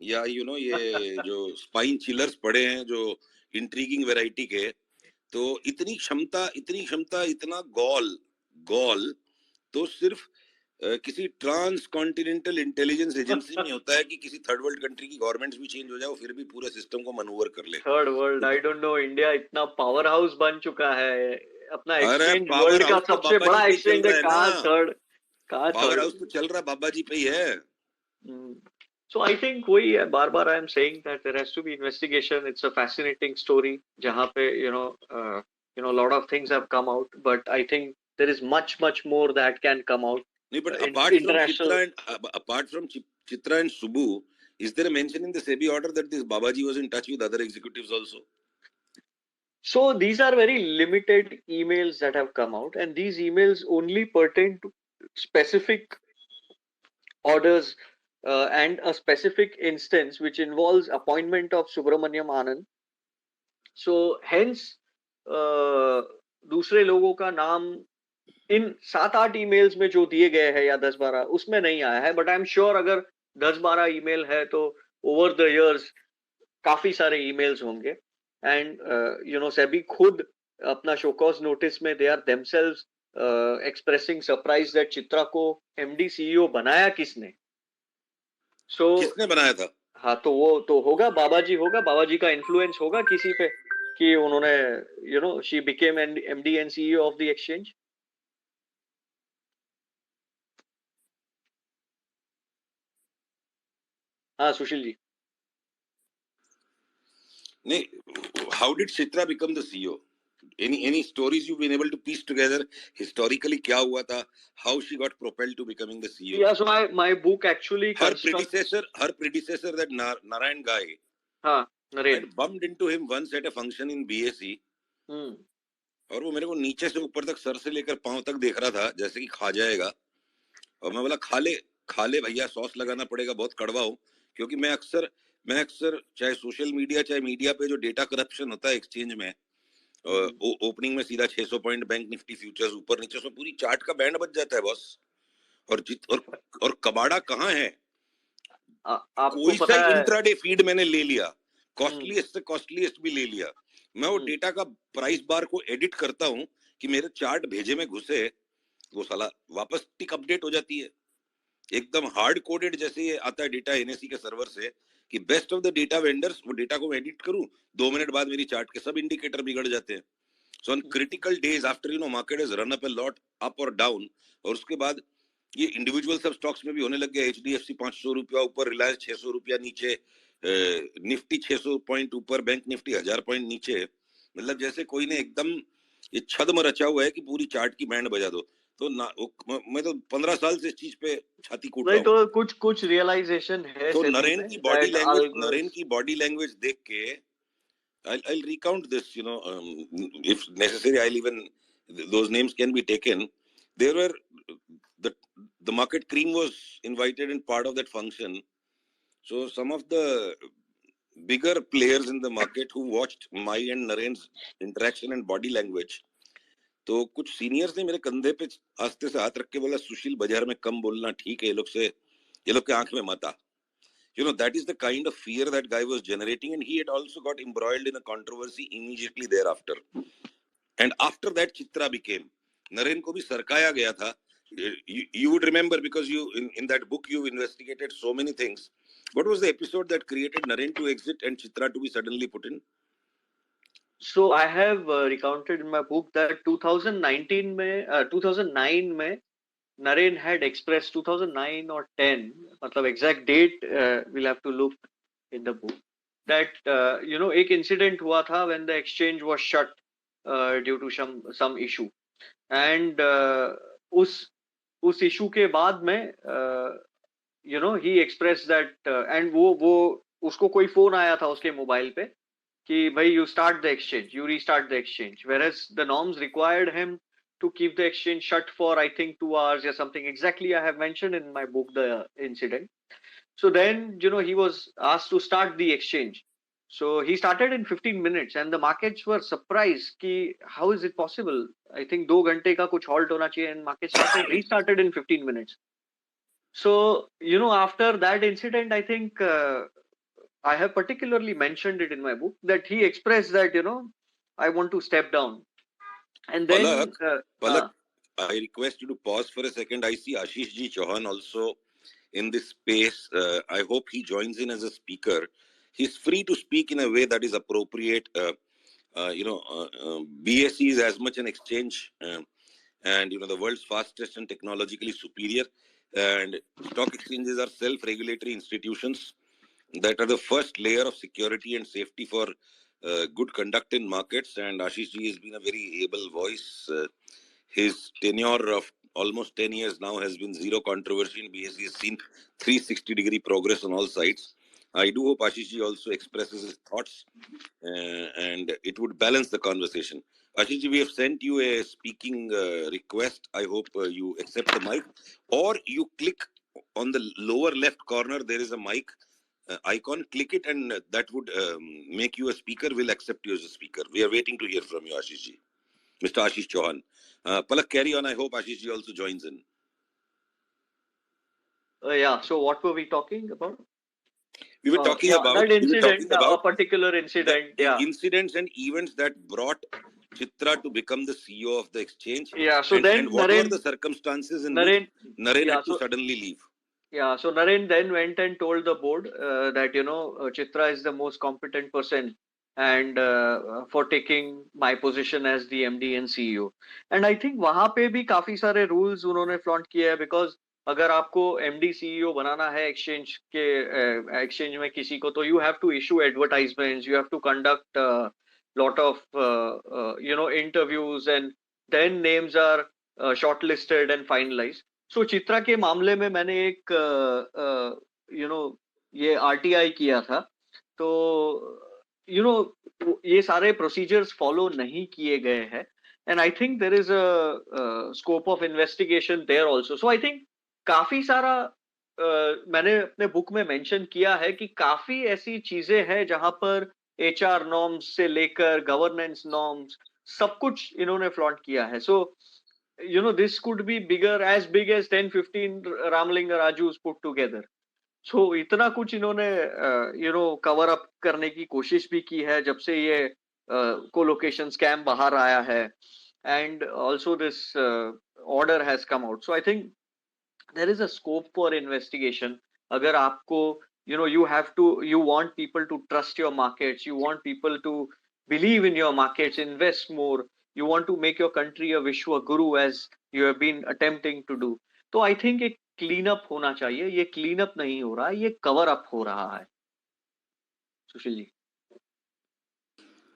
या ये जो स्पाइन चिलर्स पढ़े हैं जो इंट्रीगिंग वैरायटी के, तो इतनी क्षमता इतना गॉल गॉल तो सिर्फ किसी ट्रांस कॉन्टिनेंटल इंटेलिजेंस एजेंसी में होता है कि किसी थर्ड वर्ल्ड कंट्री की गवर्नमेंट्स भी चेंज हो जाए, फिर भी पूरे सिस्टम को मनूवर कर ले। Third world, I don't no, India इतना पावर हाउस बन चुका है, अपना अरे एक्सचेंज पावर वर्ल्ड का हाउस तो सबसे बाबा जी बड़ा पे ही चल एक्सचेंज है, रहा है कहाँ ना, थर्ड, कहाँ पावर थर्ड। हाउस तो चल रहा बाबा जी पे ही है। So I think वही है, बार बार I am saying that there has to be investigation. It's a fascinating story जहाँ पे a lot of things have come out, but I think there is much more that can come out. नहीं, but International. apart from Chitra and Subbu, is there a mention in the SEBI order that this Babaji was in touch with other executives also? So these are very limited emails that have come out, and these emails only pertain to specific orders and a specific instance which involves appointment of Subramaniam Anand. So hence दूसरे लोगों का नाम इन 7-8 emails में जो दिए गए हैं या 10-12 उसमें नहीं आया है, बट आई एम श्योर अगर 10-12 ईमेल है तो ओवर द इयर्स काफी सारे ईमेल्स होंगे। एंड सेबी खुद अपना शोकॉज नोटिस में they are themselves expressing surprise that Chitra को एमडी सीईओ बनाया किसने। किसने बनाया था? हाँ, तो वो तो होगा बाबाजी का इन्फ्लुएंस होगा किसी पे कि उन्होंने she became MD and CEO of the exchange. हाँ सुशील जी। नहीं, how did Chitra become the CEO? Any stories you've been able to piece together historically? क्या हुआ था? How she got propelled to becoming the CEO? Yeah, so my book actually her predecessor, that Narayan guy, Naren, I bumped into him once at a function in BSc. और वो मेरे को नीचे से ऊपर तक सर से लेकर पांव तक देख रहा था जैसे कि खा जाएगा, और मैं बोला खा ले भैया, सॉस लगाना पड़ेगा, बहुत कड़वा हो। क्योंकि मैं अक्सर चाहे सोशल मीडिया चाहे मीडिया पे जो डेटा करप्शन होता है एक्सचेंज में, ओपनिंग में सीधा 600 पॉइंट बैंक निफ्टी फ्यूचर्स ऊपर नीचे, उसमें पूरी चार्ट का बैंड बच जाता है बॉस। और कबाड़ा कहाँ है? कोई सा इंट्राडे फीड मैंने ले लिया, कॉस्टलीएस्ट से कॉस्टलीएस्ट भी ले लिया, मैं वो डेटा का प्राइस बार को एडिट करता हूँ कि मेरे चार्ट भेजे में घुसे, वो साला वापस टिक अपडेट हो जाती है एकदम हार्ड कोडेड, जैसे ये आता है डेटा एनएससी के सर्वर से कि best of the data vendors, वो डेटा को मैं एडिट करूं, 2 मिनट बाद मेरी चार्ट के सब इंडिकेटर बिगड़ जाते हैं। So on critical days after market is run up a lot up और डाउन, और उसके बाद ये इंडिविजुअल सब स्टॉक्स में भी होने लग गया। एचडीएफसी 500 रुपया ऊपर, रिलायंस 600 रुपया नीचे, निफ्टी 600 पॉइंट ऊपर, बैंक निफ्टी 1000 पॉइंट नीचे। मतलब जैसे कोई ने एकदम ये छद्म रचा हुआ है कि पूरी चार्ट की बैंड बजा दो। तो मैं तो 15 साल से इस चीज पे छाती कूट रहा हूं। तो कुछ रियलाइजेशन है। तो नरेन की बॉडी लैंग्वेज देख के I'll recount this, if necessary, I'll even, those names can be taken. There were the market cream was invited in part of that function. So some of the bigger players in the market who watched my and Naren's interaction and body language, तो कुछ seniors ने मेरे कंधे पे आस्ते से हाथ रख के बोला, सुशील बाजार में कम बोलना ठीक है, ये लोग के आंख में मत आ। That is the kind of fear that guy was generating, and he had also got embroiled in a controversy immediately thereafter. And after that, Chitra became, Naren को भी सरकाया गया था. You would remember, because you in that book you investigated so many things. What was the episode that created Naren to exit and Chitra to be suddenly put in? So I have recounted in my book that 2009 में Naren had expressed 2009 or 10, मतलब exact date we'll have to look in the book, that एक incident हुआ था when the exchange was shut due to some issue, and उस issue के बाद में he expressed that and वो उसको कोई phone आया था उसके मोबाइल पे कि भाई you restart the exchange, whereas the norms required him to keep the exchange shut for I think 2 hours or something. Exactly, I have mentioned in my book the incident. So then, he was asked to start the exchange. So he started in 15 minutes and the markets were surprised कि how is it possible? I think 2 घंटे का कुछ halt होना चाहिए and market restarted in 15 minutes. So, after that incident, I think I have particularly mentioned it in my book that he expressed that, I want to step down. And then, Palak, I request you to pause for a second. I see Ashish Ji Chauhan also in this space. I hope he joins in as a speaker. He's free to speak in a way that is appropriate. BSE is as much an exchange, and the world's fastest and technologically superior. And stock exchanges are self-regulatory institutions that are the first layer of security and safety for good conduct in markets. And Ashish Ji has been a very able voice. His tenure of almost 10 years now has been zero controversy, and BSE has seen 360-degree progress on all sides. I do hope Ashish Ji also expresses his thoughts, and it would balance the conversation. Ashish Ji, we have sent you a speaking request. I hope you accept the mic, or you click on the lower left corner. There is a mic icon. Click it, and that would make you a speaker. We'll accept you as a speaker. We are waiting to hear from you, Ashish Ji. Mr. Ashish Chauhan. Palak, carry on. I hope Ashish Ji also joins in. yeah. So what were we talking about? We were talking about that incident, a particular incident. The incidents and events that brought Chitra to become the CEO of the exchange. Yeah. So and what were the circumstances in which Naren had to suddenly leave? Yeah. So Naren then went and told the board that Chitra is the most competent person and for taking my position as the MD and CEO. And I think वहाँ पे भी काफी सारे rules उन्होंने flaunt किए हैं, because अगर आपको MD CEO बनाना है exchange में किसी को, तो you have to issue advertisements, you have to conduct lot of interviews, and then names are shortlisted and finalized. So Chitra के मामले में मैंने एक ये RTI किया था, तो ये सारे प्रोसीजर्स फॉलो नहीं किए गए हैं, and I think there is a scope of investigation there also. So I think काफी सारा मैंने अपने बुक में मेंशन किया है कि काफी ऐसी चीजें हैं जहां पर HR नॉर्म्स से लेकर गवर्नेंस नॉर्म्स सब कुछ इन्होंने फ्लॉन्ट किया है. So this could be as big as 10-15 Ramlinga Rajus put together. So इतना कुछ इन्होंने कवर अप करने की कोशिश भी की है जब से ये कोलोकेशन स्कैम बाहर आया है, and also this order has come out. So I think there is a scope for investigation. अगर आपको you want people to trust your markets, you want people to believe in your markets, invest more, you want to make your country a Vishwa Guru as you have been attempting to do. तो I think एक clean up होना चाहिए. ये clean up नहीं हो रहा, ये cover up हो रहा है. सुशील जी.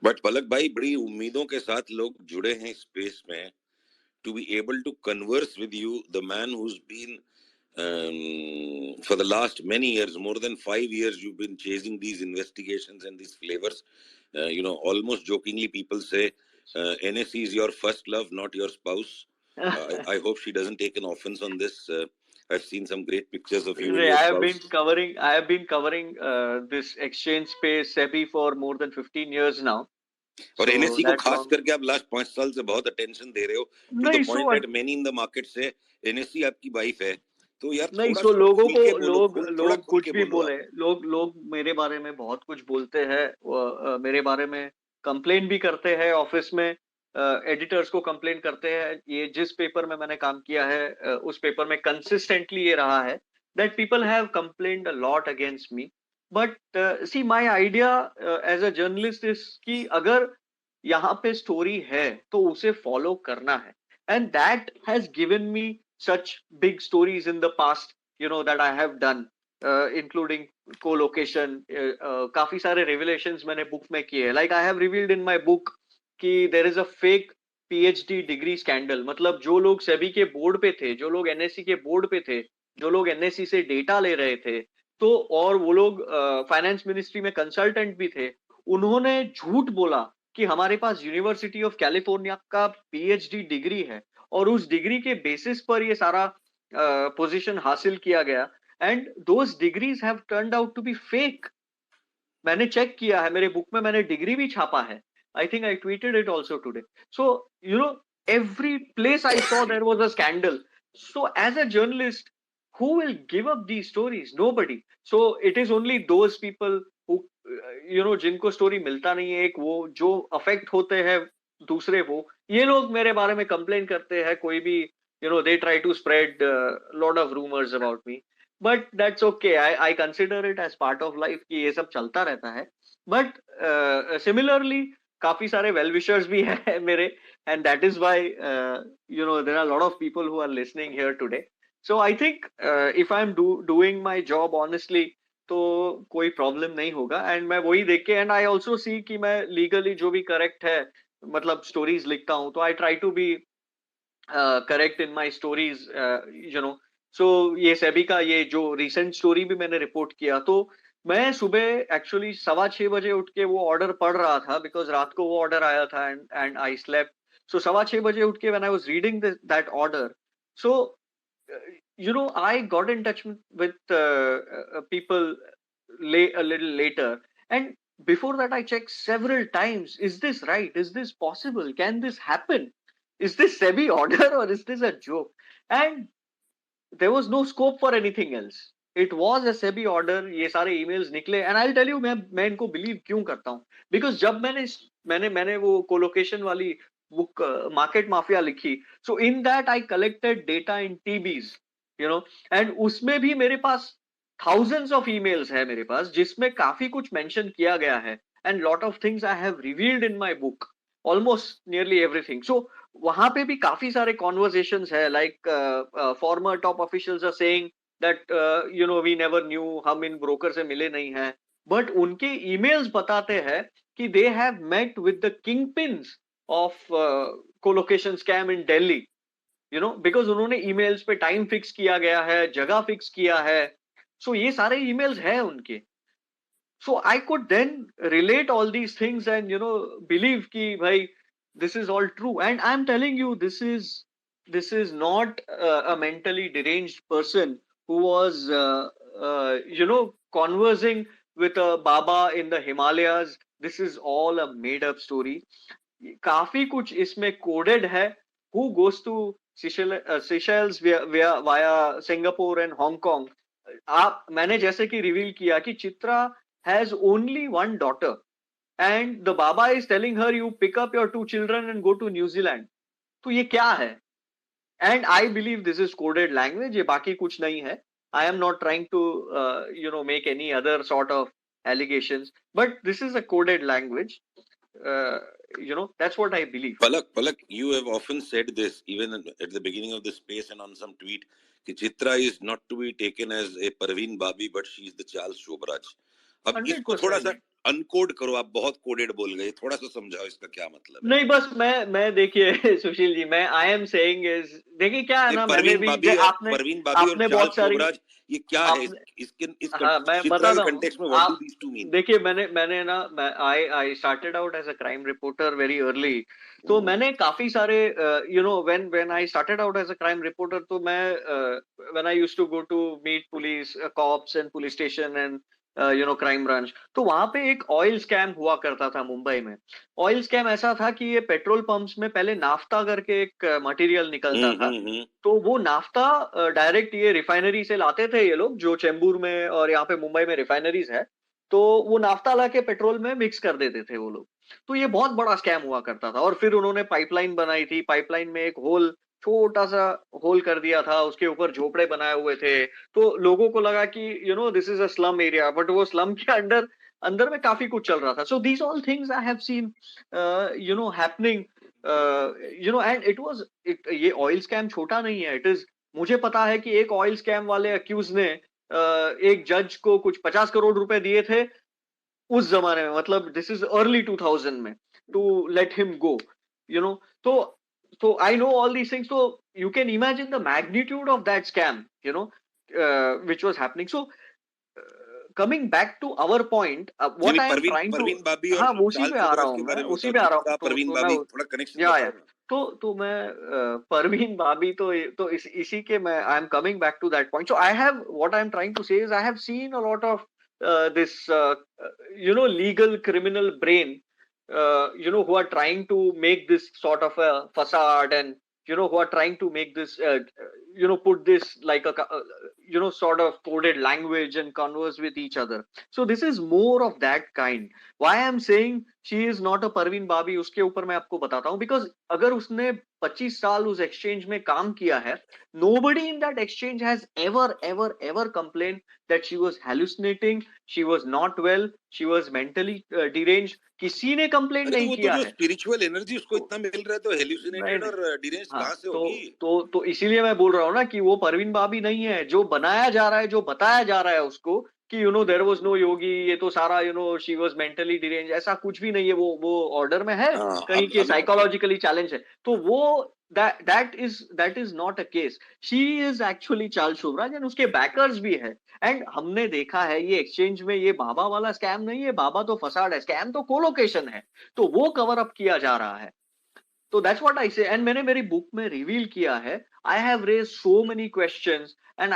बट पलक भाई, बड़ी उम्मीदों के साथ लोग जुड़े हैं स्पेस में, to be able to converse with you, the man who's been for the last many years, more than 5 years, you've been chasing these investigations and these flavors. Almost jokingly, people say NSE is your first love, not your spouse. I hope she doesn't take an offense on this. I've seen some great pictures of you. I have been covering this exchange space, SEBI, for more than 15 years now. और NSE को खास करके आप last 5 साल से बहुत attention दे रहे हो, to the point that many in the market से NSE आपकी वाइफ है. तो यार नहीं, सो लोगों को लोग कुछ भी बोले, लोग मेरे बारे में बहुत कुछ बोलते हैं, मेरे बारे में कंप्लेन भी करते हैं, ऑफिस में एडिटर्स को कंप्लेन करते हैं. ये जिस पेपर में मैंने काम किया है उस पेपर में कंसिस्टेंटली ये रहा है that people have complained a lot against me. But see, my idea as a journalist is कि अगर यहाँ पे स्टोरी है तो उसे फॉलो करना है, and that has given me such big stories in the past, that I have done, including co-location. काफी सारे revelations मैंने book में किए. Like I have revealed in my book कि there is a fake PhD degree scandal. मतलब जो लोग सेबी के बोर्ड पे थे, जो लोग NSE के बोर्ड पे थे, जो लोग NSE से डेटा ले रहे थे, तो और वो लोग फाइनेंस मिनिस्ट्री में कंसल्टेंट भी थे, उन्होंने झूठ बोला कि हमारे पास यूनिवर्सिटी ऑफ कैलिफोर्निया का PhD डिग्री है और उस डिग्री के बेसिस पर ये सारा पोजीशन हासिल किया गया. and those degrees have turned out to be fake. मैंने चेक किया है, मेरे बुक में मैंने डिग्री भी छापा है. I think I tweeted it also today. So, you know, every place I saw there was a scandal. So as a journalist, who will give up these stories? Nobody. So it is only those people who, you know, जिनको story मिलता नहीं है, एक वो जो affect होते हैं दूसरे, वो ये लोग मेरे बारे में कंप्लेन करते हैं. कोई भी, you know, they try to spread lot of rumors about me. But that's okay. I consider it as part of life कि ये सब चलता रहता है. But similarly, काफी सारे well wishers भी हैं मेरे, and that is why you know, there are a lot of people who are listening here today. So I think if I'm doing my job honestly, तो कोई प्रॉब्लम नहीं होगा. And मैं वही देख के, एंड आई ऑल्सो सी कि मैं लीगली जो भी करेक्ट है, मतलब स्टोरीज लिखता हूँ, तो I try to be correct in my stories, you know. So ये सेबी का ये जो रिसेंट स्टोरी भी मैंने रिपोर्ट किया, तो मैं सुबह एक्चुअली 6:15 उठ के वो ऑर्डर पढ़ रहा था, बिकॉज रात को वो ऑर्डर आया था, एंड आई स्लेप्ट. सो 6:15 उठ के when I was reading that order, so you know, I got in touch with people a little later, and before that I checked several times, is this right, is this possible, can this happen, is this SEBI order or is this a joke? And there was no scope for anything else. It was a SEBI order. ये सारे emails निकले, and I'll tell you मैं इनको believe क्यों करता हूँ, because जब मैंने वो कोलोकेशन वाली बुक मार्केट माफिया लिखी, so in that I collected data in TBs, you know, and उसमें भी मेरे पास thousands of emails है मेरे पास, जिसमें काफी कुछ mention किया गया है, and lot of things I have revealed in my book, almost nearly everything. So वहां पे भी काफी सारे कॉन्वर्सेशंस है, like former top officials are saying that you know, we never knew, हम इन ब्रोकर से मिले नहीं हैं, बट उनके ईमेल्स बताते हैं कि they have met with the kingpins of colocation scam in Delhi, you know, because उन्होंने ईमेल्स पे टाइम फिक्स किया गया है, जगह फिक्स किया है. सो ये सारे ईमेल्स हैं उनके. So I could then relate all these things and, you know, believe ki bhai, this is all true. And I'm telling you, this is not a mentally deranged person who was you know, conversing with a Baba in the Himalayas. This is all a made up story. काफी कुछ इसमें coded है. Who goes to Seychelles via Singapore and Hong Kong? मैंने जैसे कि reveal किया कि Chitra has only one daughter, and the Baba is telling her, you pick up your 2 children and go to New Zealand. तो ये क्या है? And I believe this is coded language. ये बाकी कुछ नहीं है. I am not trying to you know, make any other sort of allegations, but this is a coded language. You know, that's what I believe. Palak, you have often said this, even at the beginning of this space and on some tweet, कि Chitra is not to be taken as a Parveen Babi, but she is the Charles Shobraj. अब इसको थोड़ा सा अनकोड करो, आप बहुत coded बोल गए, थोड़ा सा समझाओ इसका क्या मतलब है. नहीं, बस मैं देखिए सुशील जी, मैं आई एम सेइंग इज, देखिए क्या है ना, मैंने भी आपने बहुत सारी, ये क्या है इसके इस कॉन्टेक्स्ट में, what do these two mean? देखिए मैंने ना, I started out as a crime reporter very early. तो मैंने काफी सारे, you know, when I started out as a crime reporter, तो मैं when I used to go to meet police cops and police station and you know, crime branch, तो वहां पे एक ऑयल स्कैम हुआ करता था मुंबई में. ऑयल स्कैम ऐसा था कि ये पेट्रोल पंप्स में पहले नाफ्ता करके एक मटेरियल निकलता था. तो वो नाफ्ता डायरेक्ट ये रिफाइनरी से लाते थे ये लोग, जो चेंबूर में और यहाँ पे मुंबई में रिफाइनरीज है, तो वो नाफ्ता ला के पेट्रोल में मिक्स कर देते थे वो लोग. तो ये बहुत बड़ा स्कैम हुआ करता था. और फिर उन्होंने पाइपलाइन बनाई थी, पाइपलाइन में एक होल, छोटा सा होल कर दिया था, उसके ऊपर झोपड़े बनाए हुए थे. तो लोगों को लगा कि you know, this is a slum area, but वो स्लम के अंदर में काफी कुछ चल रहा था. So these all things I have seen you know happening, you know, and it was, ये ऑयल स्कैम छोटा नहीं है. इट इज, मुझे पता है कि एक ऑयल स्कैम वाले अक्यूज ने एक जज को कुछ 50 करोड़ रुपए दिए थे उस जमाने में, मतलब दिस इज अर्ली 2000 में, to let him go, you know. So I know all these things. So you can imagine the magnitude of that scam, you know, which was happening. So coming back to our point, what I am trying to, हाँ, उसी पे आ रहा हूँ मैं, उसी पे आ रहा हूँ. परवीन बाबी थोड़ा कनेक्शन, तो मैं परवीन भाभी तो इसी के मैं I am coming back to that point. So I have what I am trying to say is I have seen a lot of this legal criminal brain who are trying to make this sort of a facade, and who are trying to make this put this like a sort of coded language and converse with each other. So this is more of that kind. Why I am saying she is not a Parveen Babi, उसके ऊपर मैं आपको बताता हूँ. Because अगर उसने 25 साल उस एक्सचेंज में काम किया है, nobody in that exchange has ever complained that she was hallucinating, she was not well, she was mentally deranged. किसी ने कंप्लेंट अरे तो नहीं वो तो किया जो है. स्पिरिचुअल एनर्जी उसको तो इतना मिल रहा है, तो नहीं हेल्यूसिनेटेड नहीं. और डिरेंज हाँ, कहाँ से तो होगी? तो इसीलिए मैं बोल रहा हूँ ना कि वो परवीन बाबी नहीं है. जो बनाया जा रहा है, जो बताया जा रहा है उसको कि देयर वाज नो योगी, ये तो सारा शी वाज मेंटली डिरेंज, ऐसा कुछ भी नहीं है. वो ऑर्डर में है हाँ, कहीं अब के अब साइकोलॉजिकली चैलेंज है. तो वो that is not a case. She is actually Charles Shubhraj, and उसके बैकर्स भी है. एंड हमने देखा है ये एक्सचेंज में, ये बाबा वाला स्कैम नहीं है. बाबा तो फसाड है, स्कैम तो कोलोकेशन है. तो वो कवर अप किया जा रहा है. तो दैट्स व्हाट आई से. एंड मैंने मेरी बुक में रिवील किया है. I have raise so many questions, and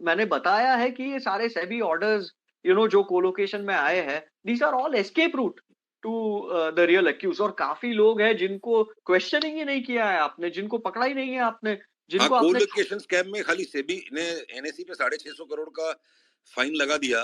मैंने बताया है कि ये सारे सेबी ऑर्डर्स जो कोलोकेशन में आए हैं, these are all escape route to the real accused. और काफी लोग हैं जिनको क्वेश्चनिंग ही नहीं किया है आपने, जिनको पकड़ा ही नहीं है आपने, हाँ, जिनको आपने कोलोकेशन स्कैम में खाली सेबी ने एनएसई पे 650 करोड़ का फाइन लगा दिया,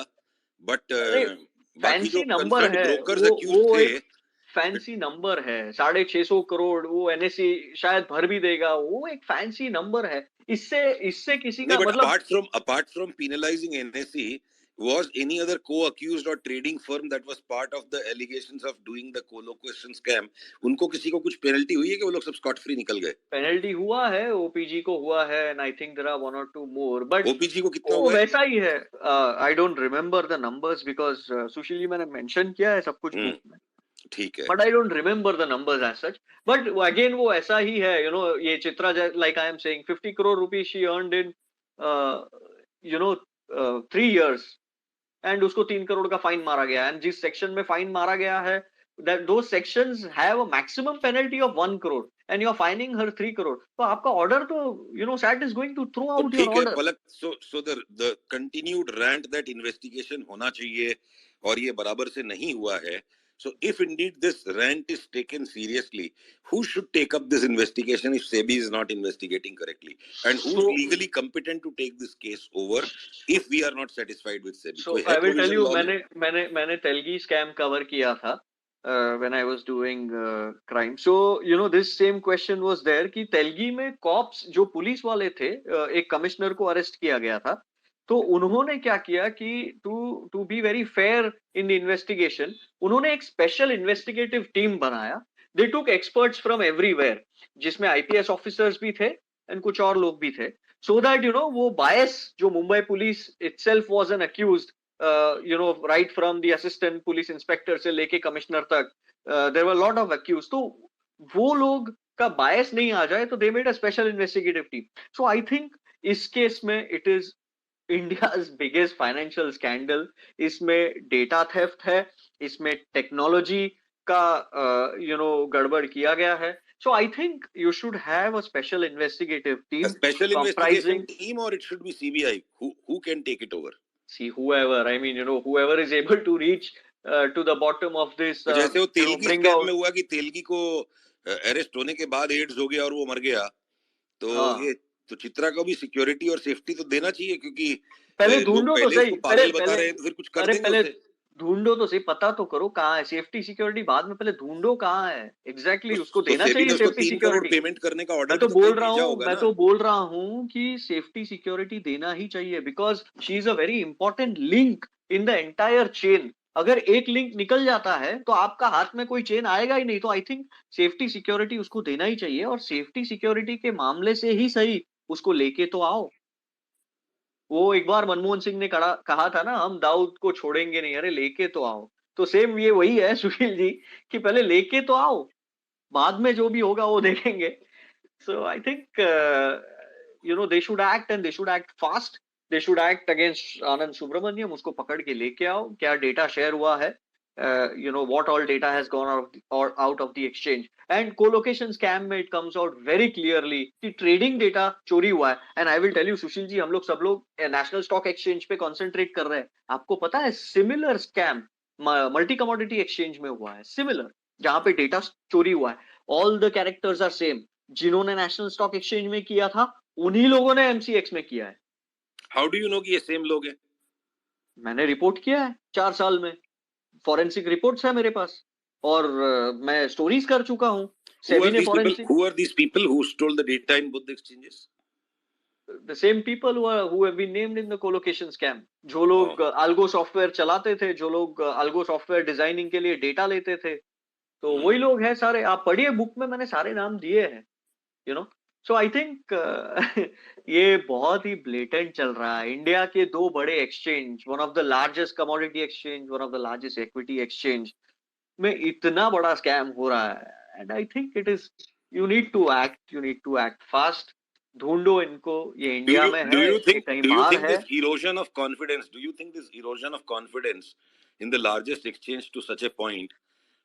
बट अरे बाकी जो फैंसी नंबर कंसर्न्ड है. ब्रोकर्स अक्यूज वो थे. एक फैंसी नंबर है. 650 करोड़ वो एनएससी शायद भर भी देगा. वो एक फैंसी नंबर है. इससे इससे किसी नहीं, का बट मतलब. apart from penalizing NSE, was any other co-accused or trading firm that was part of the allegations of doing the co-location scam, उनको किसी को कुछ पेनल्टी हुई है कि वो लोग सब स्कॉट फ्री निकल गए? पेनल्टी हुआ है, ओपीजी को हुआ है, and I think there are one or two more. But OPG को कितना वो हुआ है? वैसा ही है. I don't remember the numbers because Sushil ji मैंने मेंशन किया है सब कुछ बुक में. ठीक है. But I don't remember the numbers as such. But again वो ऐसा ही है. ये Chitra, like I am saying, 50 crore rupees she earned in 3 years, and उसको 3 करोड़ का फाइन मारा गया. एंड जिस सेक्शन में फाइन मारा गया है, that those sections have a maximum penalty of 1 crore, and you're fining her 3 crore. तो आपका ऑर्डर तो SAT is going to throw तो out your ठीक है order. Palak, so the continued rant that investigation होना चाहिए और ये बराबर से नहीं हुआ है. So if indeed this rant is taken seriously, who should take up this investigation if SEBI is not investigating correctly? And who's So legally competent to take this case over if we are not satisfied with SEBI? so कोई है I will tell provision you, law में? मैंने Telgi scam cover किया था when I was doing crime. So this same question was there कि तेलगी में cops जो police वाले थे, एक कमिश्नर को अरेस्ट किया गया था. तो उन्होंने क्या किया कि to be very fair in the investigation, उन्होंने एक स्पेशल इन्वेस्टिगेटिव टीम बनाया. They took experts from everywhere, जिसमें आईपीएस ऑफिसर्स भी थे एंड कुछ और लोग भी थे. सो दैट वो बायस जो Mumbai police itself was an accused, right from the assistant police inspector से लेके कमिश्नर तक, there were lot of accused. तो वो लोग का बायस नहीं आ जाए, तो they made a special investigative team. So I think इस केस में it is India's biggest financial scandal. इसमें डेटा थेफ्ट है, इसमें टेक्नोलॉजी का गड़बड़ किया गया है. So I think you should have a special investigative A team special investigation comprising, team, or it should be CBI? Who can take it over? see, whoever, I mean, whoever is able to reach to the bottom of this, तो जैसे वो Telgi bring scam out. में हुआ कि तेलगी को arrest होने के बाद एड्स हो गया और वो मर गया, तो हाँ, ये तो चित्रा को भी सिक्योरिटी और सेफ्टी तो देना चाहिए, क्योंकि पहले लोग ढूंढो तो पहले सही. उसको पहले पागल बता पहले रहे हैं, तो फिर कुछ कर अरे देंगे पहले उसे. ढूंढो तो सही, पता तो करो कहाँ है. सेफ्टी सिक्योरिटी बाद में, पहले ढूंढो कहाँ है एग्जैक्टली. उसको तो देना सेबी ने चाहिए उसको सेफ्टी 3 करोड़ सिक्योरिटी. पेमेंट करने का ऑर्डर मैं भी तो तो बोल कहीं रहा भेजा हूँ होगा मैं ना. तो बोल रहा हूँ कि सेफ्टी सिक्योरिटी देना ही चाहिए, because she is a very important link in the entire chain. अगर एक लिंक निकल जाता है तो आपका हाथ में कोई चेन आएगा ही नहीं. तो आई थिंक सेफ्टी सिक्योरिटी उसको देना ही चाहिए. और सेफ्टी सिक्योरिटी के मामले से ही सही उसको लेके तो आओ. वो एक बार मनमोहन सिंह ने कहा था ना, हम दाऊद को छोड़ेंगे नहीं. अरे लेके तो आओ. तो सेम ये वही है सुशील जी, कि पहले लेके तो आओ, बाद में जो भी होगा वो देखेंगे. So I think they should act, and they should act fast. They should act against Anand Subramaniam. उसको पकड़ के लेके आओ. क्या डेटा शेयर हुआ है what all data has gone out of the exchange. And co-location scam में it comes out very clearly कि trading data चोरी हुआ है. And I will tell you, Sushil ji, हम लोग सब लोग नेशनल स्टॉक एक्सचेंज पे concentrate कर रहे हैं. आपको पता है similar scam multi commodity exchange में हुआ है, सिमिलर, जहां पे डेटा चोरी हुआ है. All the characters are same. जिन्होंने नेशनल स्टॉक एक्सचेंज में किया था उन्हीं लोगों ने एमसीएक्स में किया है. हाउ डू यू नो कि ये सेम लोग हैं? मैंने रिपोर्ट किया है 4 साल में. फॉरेंसिक रिपोर्ट्स है मेरे पास और मैं स्टोरीज कर चुका हूँ. सेबी ने forensic. Who are these people who stole the data in both the exchanges? The same people who have been named in the co-location scam. जो लोग अल्गो सॉफ्टवेयर चलाते थे, जो लोग अल्गो सॉफ्टवेयर डिजाइनिंग के लिए डेटा लेते थे, तो वही लोग हैं सारे. आप पढ़िए बुक में, मैंने सारे नाम दिए हैं. You know so I think ये बहुत ही ब्लेटेंट चल रहा है. इंडिया के 2 बड़े exchange, one of the largest commodity exchange, one of the largest equity exchange में इतना बड़ा स्कैम हो रहा है. And I think it is, you need to act fast. ढूंढो इनको. ये इंडिया में है, ये कहीं बाहर है. This erosion of confidence, do you think this erosion of confidence in the largest exchange to such a point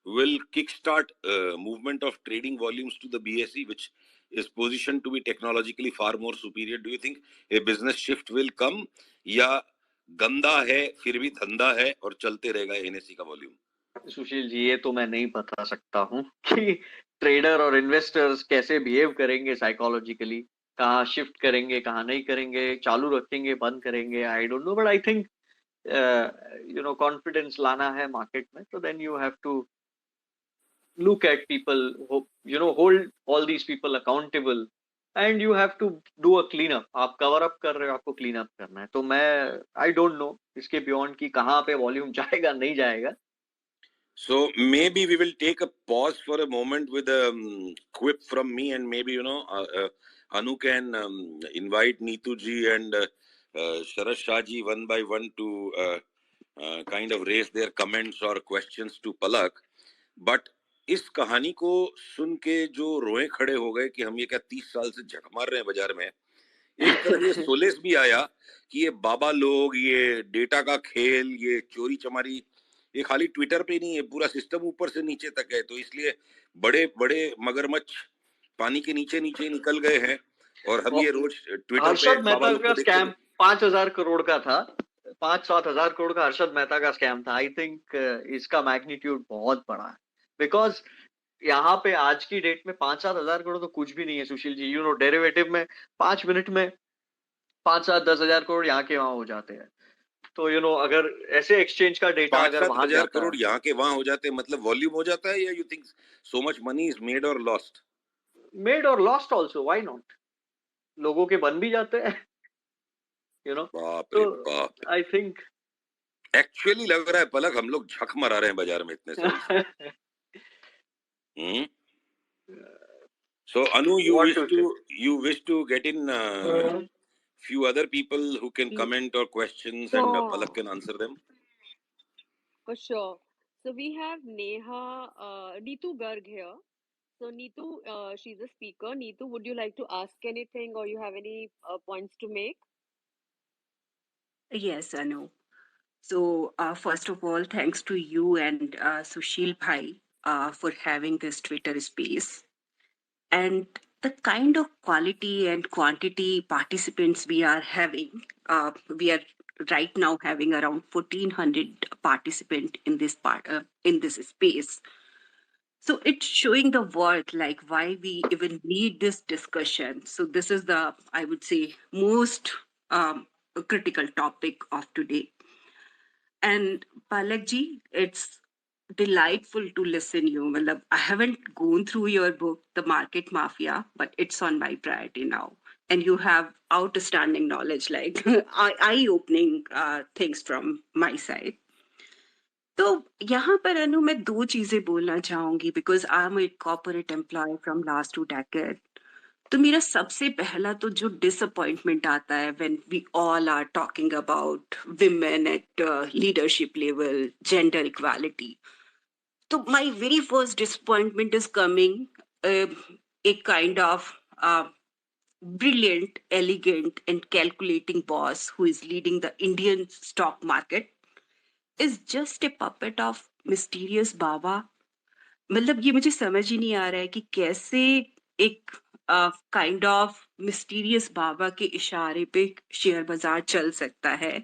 will kickstart movement of trading volumes to the BSE, which is positioned to be technologically far more superior? Do you think a business shift will come, या गंदा है फिर भी धंधा है और चलते रहेगा NSE का वॉल्यूम? सुशील जी, ये तो मैं नहीं बता सकता हूँ कि ट्रेडर और इन्वेस्टर्स कैसे बिहेव करेंगे साइकोलॉजिकली, कहाँ शिफ्ट करेंगे, कहाँ नहीं करेंगे, चालू रखेंगे, बंद करेंगे. I don't know, but I think confidence लाना है मार्केट में, तो then you have to look at people who, hold all these people accountable, and you have to do a clean up. आप कवर अप कर रहे हो, आपको clean up करना है. तो मैं आई डोंट नो इसके बियॉन्ड की कहाँ पे वॉल्यूम जाएगा, नहीं जाएगा. So maybe we will take a pause for a moment with a quip from me, and maybe Anu can invite Neetu ji and Sharat Shah ji one by one to kind of raise their comments or questions to Palak. But इस कहानी को सुन के जो रोए खड़े हो गए कि हम ये क्या 30 साल से झक मार रहे हैं बाजार में, एक तरह ये सोलेस भी आया कि ये बाबा लोग, ये डेटा का खेल, ये चोरी चमारी, ये खाली ट्विटर पे नहीं है, पूरा सिस्टम ऊपर से नीचे तक है. तो इसलिए बड़े बड़े मगरमच्छ पानी के नीचे नीचे निकल गए हैं और हम ये रोज ट्विटर पे बाबा लोग को देखते हैं. 5,000 करोड़ का था, 5-7 हजार करोड़ का हर्षद मेहता का स्कैम था. आई थिंक इसका मैग्नीट्यूड बहुत बड़ा है, बिकॉज यहाँ पे आज की डेट में 5-7 हजार करोड़ तो कुछ भी नहीं है सुशील जी. डेरिवेटिव में 5 मिनट में 5-7-10 हजार करोड़ यहाँ के वहां हो जाते हैं. तो अगर ऐसे एक्सचेंज का डेटा अगर 5-7 हजार करोड़ यहाँ के वहां हो जाते हैं, मतलब वॉल्यूम हो जाता है, या you think so much money is made और लॉस्ट? मेड और लॉस्ट ऑल्सो, व्हाई नॉट. लोगों के बन भी जाते हैं. बाप रे बाप. आई थिंक एक्चुअली लग रहा है पलक हम लोग झक मरा रहे हैं बाजार में इतने साल. So Anu, you wish to get in few other people who can comment or questions, and Palak can answer them. For sure. So we have Neetu Garg here. So Neetu, she's a speaker. Neetu, would you like to ask anything, or you have any points to make? Yes, Anu. So first of all, thanks to you and Sushil Bhai for having this Twitter space. And the kind of quality and quantity participants we are having, we are right now having around 1,400 participants in this in this space. So it's showing the world like why we even need this discussion. So this is the, I would say, most critical topic of today. And Palakji, it's delightful to listen you. I haven't gone through your book, The Market Mafia, but it's on my priority now. And you have outstanding knowledge, like eye-opening things from my side. तो यहाँ पर अनु मैं 2 चीजें बोलना चाहूंगी, because I am a corporate employee from last 2 decades. तो मेरा सबसे पहला तो जो डिसअपॉइंटमेंट आता है when we all are talking about women at leadership level, gender equality. तो my very first disappointment is coming a kind of brilliant, elegant and calculating boss who is leading the Indian stock market is just a puppet of mysterious baba, मतलब ये मुझे समझ ही नहीं आ रहा है कि कैसे एक काइंड ऑफ मिस्टीरियस बाबा के इशारे पे शेयर बाजार चल सकता है।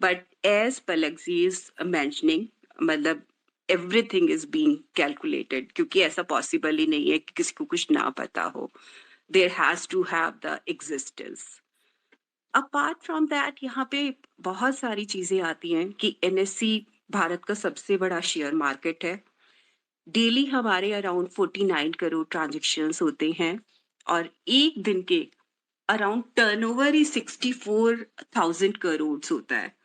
बट एज पलकजी इज मेंशनिंग, मतलब एवरीथिंग इज बीइंग कैलकुलेटेड, क्योंकि ऐसा पॉसिबल ही नहीं है कि किसी को कुछ ना पता हो। There has to have the existence. Apart from that, यहाँ पे बहुत सारी चीजें आती हैं कि एनएससी भारत का सबसे बड़ा शेयर मार्केट है। डेली हमारे अराउंड 49 करोड़ ट्रांजेक्शन्स होते हैं और एक दिन के अराउंड टर्नओवर ही 64,000 करोड़ होता है।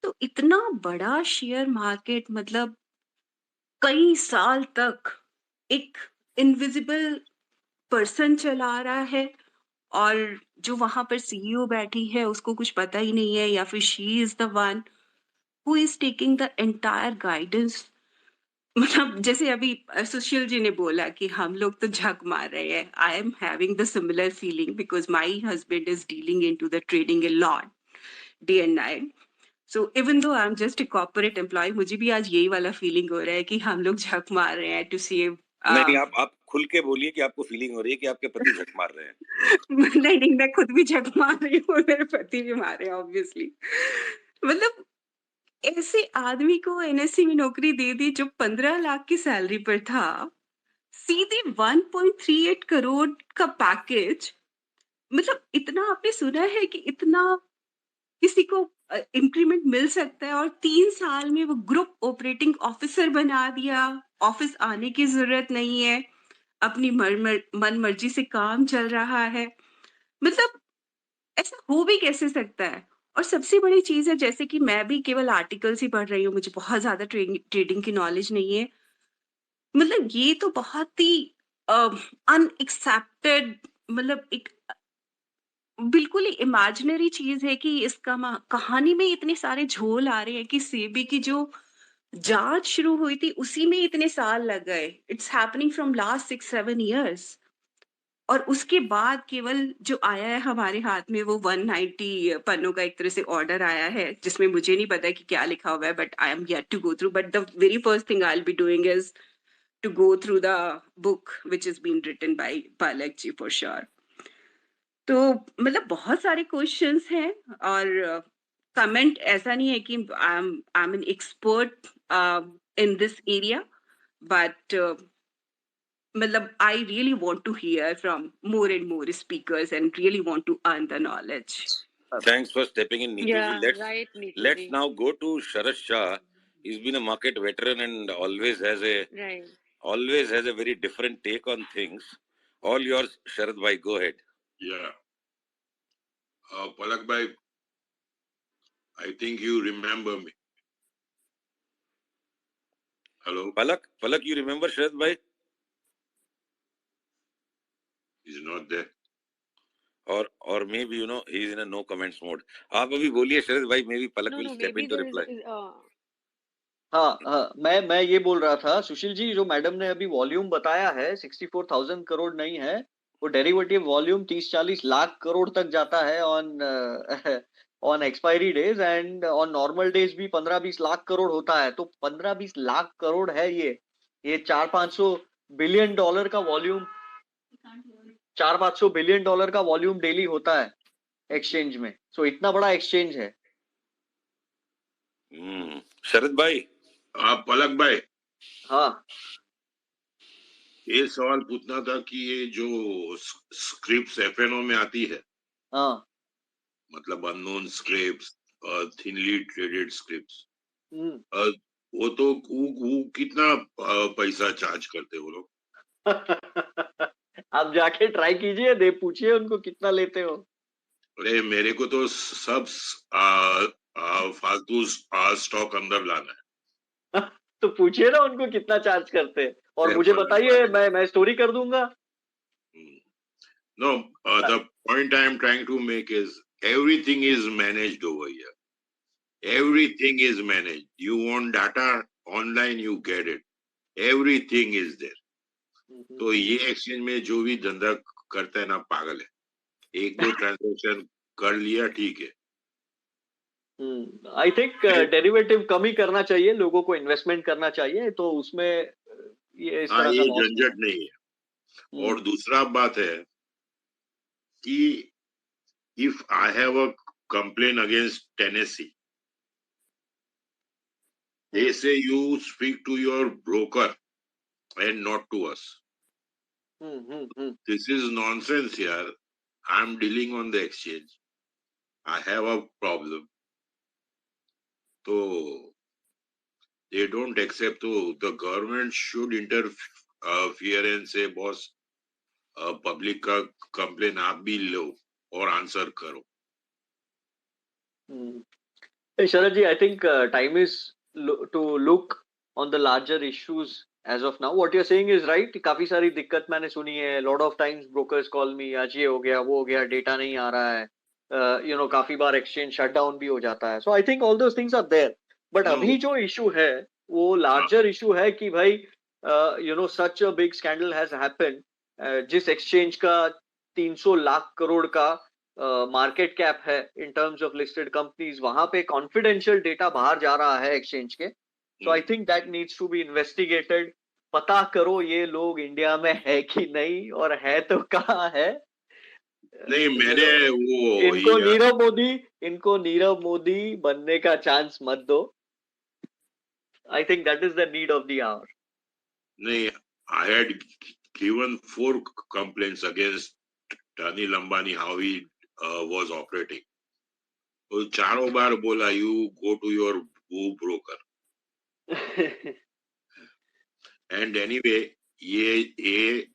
तो इतना बड़ा शेयर मार्केट, मतलब कई साल तक एक इनविजिबल पर्सन चला रहा है, और जो वहां पर सीईओ बैठी है उसको कुछ पता ही नहीं है, या फिर she is the one who is taking the entire guidance. मतलब जैसे अभी सुशील जी ने बोला कि हम लोग तो झक मार रहे हैं, I am having the similar feeling because my husband is dealing into the trading a lot day and night. So even though I am just a corporate employee, मुझे भी आज यही वाला फीलिंग हो रहा है कि हम लोग झक मार रहे हैं टू सेव। नहीं, आप खुल के बोलिए कि आपको फीलिंग हो रही है कि आपके पति झक मार रहे हैं। नहीं, मैं खुद भी झक मार रही हूँ, मेरे पति भी मार रहे हैं ऑब्वियसली। मतलब ऐसे आदमी को एनएससी में नौकरी दे दी जो 15 लाख की सैलरी पर था, सीधे 1.38 करोड़ का पैकेज। मतलब इतना आपने सुना है कि इतना किसी को इंक्रीमेंट मिल सकता है, और 3 साल में वो ग्रुप ऑपरेटिंग ऑफिसर बना दिया, ऑफिस आने की जरूरत नहीं है, अपनी मन मर्जी से काम चल रहा है। मतलब ऐसा हो भी कैसे सकता है? और सबसे बड़ी चीज है, जैसे कि मैं भी केवल आर्टिकल्स ही पढ़ रही हूँ, मुझे बहुत ज्यादा ट्रेडिंग की नॉलेज नहीं है। मतलब ये तो बहुत ही अनएक्सेप्टेड, मतलब एक बिल्कुल ही इमेजिनरी चीज है कि इसका कहानी में इतने सारे झोल आ रहे हैं कि सेबी की जो जांच शुरू हुई थी उसी में इतने साल लग गए। It's happening from last 6-7 years, और उसके बाद केवल जो आया है हमारे हाथ में वो 190 पन्नों का एक तरह से ऑर्डर आया है, जिसमें मुझे नहीं पता कि क्या लिखा हुआ है, but I am yet to go through. But the very first thing I will be doing is to go through the book which has been written by Palak ji for sure. तो मतलब बहुत सारे questions हैं, और comment ऐसा नहीं है कि I am an expert in this area, but मतलब I really want to hear from more and more speakers and really want to earn the knowledge. Thanks for stepping in, Neetu ji. Yeah, right, Neetu Let's ji. now go to Sharad Shah. He's been a market veteran and always has a very different take on things. All yours, Sharad bhai. Go ahead. Yeah. Palak bhai, I think you remember me. Hello? Palak, you remember Sharad bhai? He's not there. Or maybe he's in a no comments mode. आप अभी बोलिए शरद भाई, maybe Palak will step maybe in to there reply. हाँ, मैं ये बोल रहा था सुशील जी, जो मैडम ने अभी वॉल्यूम बताया है 64,000 करोड़ नहीं है, वो डेरिवेटिव वॉल्यूम 30-40 लाख करोड़ तक जाता है on expiry days, and on normal days भी 15-20 लाख करोड़ होता है। तो 15-20 लाख करोड़ है ये 400-500 बिलियन डॉलर का वॉल्यूम, 400-500 बिलियन डॉलर का वॉल्यूम डेली होता है एक्सचेंज में। सो इतना बड़ा एक्सचेंज है। शरद भाई, आप पलक भाई, हाँ, ये सवाल पूछना था कि ये जो स्क्रिप्ट्स एफएनओ में आती है, हाँ, मतलब unknown scripts, thinly traded scripts, hmm. वो तो वो कितना पैसा चार्ज करते वो लोग? आप जाके ट्राई कीजिए, दे पूछिए उनको कितना लेते हो। अरे मेरे को तो सब फालतू स्टॉक अंदर लाना है। तो पूछिए ना उनको कितना चार्ज करते हैं, और अरे मुझे पलक बताइए, भाई, मैं स्टोरी कर दूंगा। No, the point I am trying to make is everything is managed over here. Everything is managed. You want data online, you get it. Everything is there. तो ये एक्सचेंज में जो भी धंधा करता है ना, पागल है। एक दो ट्रांजैक्शन कर लिया, ठीक है। आई थिंक डेरिवेटिव कम ही करना चाहिए, लोगों को इन्वेस्टमेंट करना चाहिए, तो उसमें ये इस हाँ, तरह का ये लॉस नहीं झंझट नहीं है। होगा। और दूसरा बात है कि if I have a complain against Tennessee, they say you speak to your broker and not to us. This is nonsense here. I'm dealing on the exchange. I have a problem. So they don't accept. So the government should interfere and say, boss, public का complain आप भी लो और answer करो. Hey, Sharad ji, I think time is to look on the larger issues as of now. What you're saying is right. काफी सारी दिक्कत मैंने सुनी है. Lot of times brokers call me, आज ये हो गया, वो हो गया, डेटा नहीं आ रहा है. काफी बार exchange shutdown भी हो जाता है. So I think all those things are there. But No. अभी जो issue है, वो larger issue है कि भाई, such a big scandal has happened. जिस exchange का 300 लाख करोड़ का मार्केट कैप है in terms of listed companies, वहां पे कॉन्फिडेंशियल डेटा बाहर जा रहा है एक्सचेंज के. So I think that needs to be investigated. पता करो ये लोग इंडिया में है कि नहीं, और है तो कहाँ है. नहीं, मैंने वो इनको नीरव मोदी बनने का चांस मत दो. I think that is the need of the hour. नहीं, I had given 4 complaints against Anil Ambani, how he was operating. तो चारों बार बोला, you go to your broker. And anyway, ये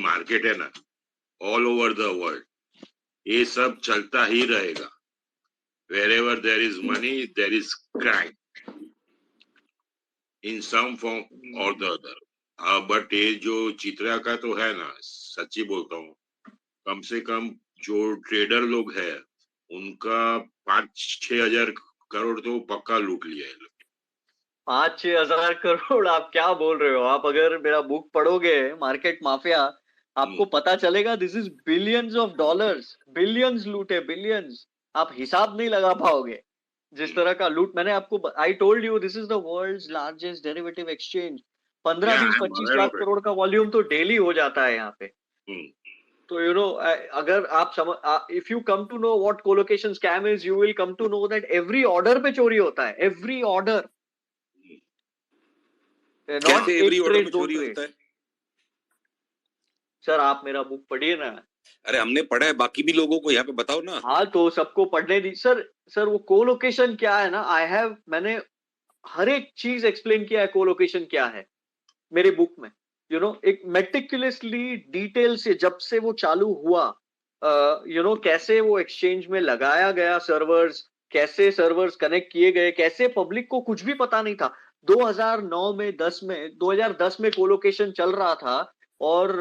मार्केट है ना, all over the world, ये सब चलता ही रहेगा. Wherever there is money, there is crime in some form or the other. But ये जो चित्रा का तो है ना, सच्ची बोलता हूँ, कम से कम जो ट्रेडर लोग हैं उनका 5-6 हजार करोड़ तो पक्का लूट लिया है. 5-6 हजार करोड़? आप क्या बोल रहे हो? आप अगर मेरा बुक पढ़ोगे, मार्केट माफिया, आपको पता चलेगा this is billions of dollars. Billions लूटे, बिलियंस. आप हिसाब नहीं लगा पाओगे जिस तरह का लूट. मैंने आपको, I told you, this is the world's largest derivative exchange. 15-20-25 lakh crore का वॉल्यूम तो डेली हो जाता है यहाँ पे. तो अगर आप if you come to know what colocation scam is, you will come to know that every order पे चोरी होता है. Every order. नॉट एवरी एक ऑर्डर ट्रेड, में दो चोरी ट्रेड. होता है. सर आप मेरा बुक पढ़िए ना. अरे हमने पढ़ा है, बाकी भी लोगों को यहाँ पे बताओ ना. हाँ, तो सबको पढ़ने दी. सर वो कोलोकेशन क्या है ना, मैंने हर एक चीज एक्सप्लेन किया है. कोलोकेशन क्या है मेरे बुक में. एक मेटिकुलसली डिटेल से, जब से वो चालू हुआ, कैसे वो एक्सचेंज में लगाया गया सर्वर्स, कैसे सर्वर्स कनेक्ट किए गए, कैसे पब्लिक को कुछ भी पता नहीं था. 2010 में कोलोकेशन चल रहा था, और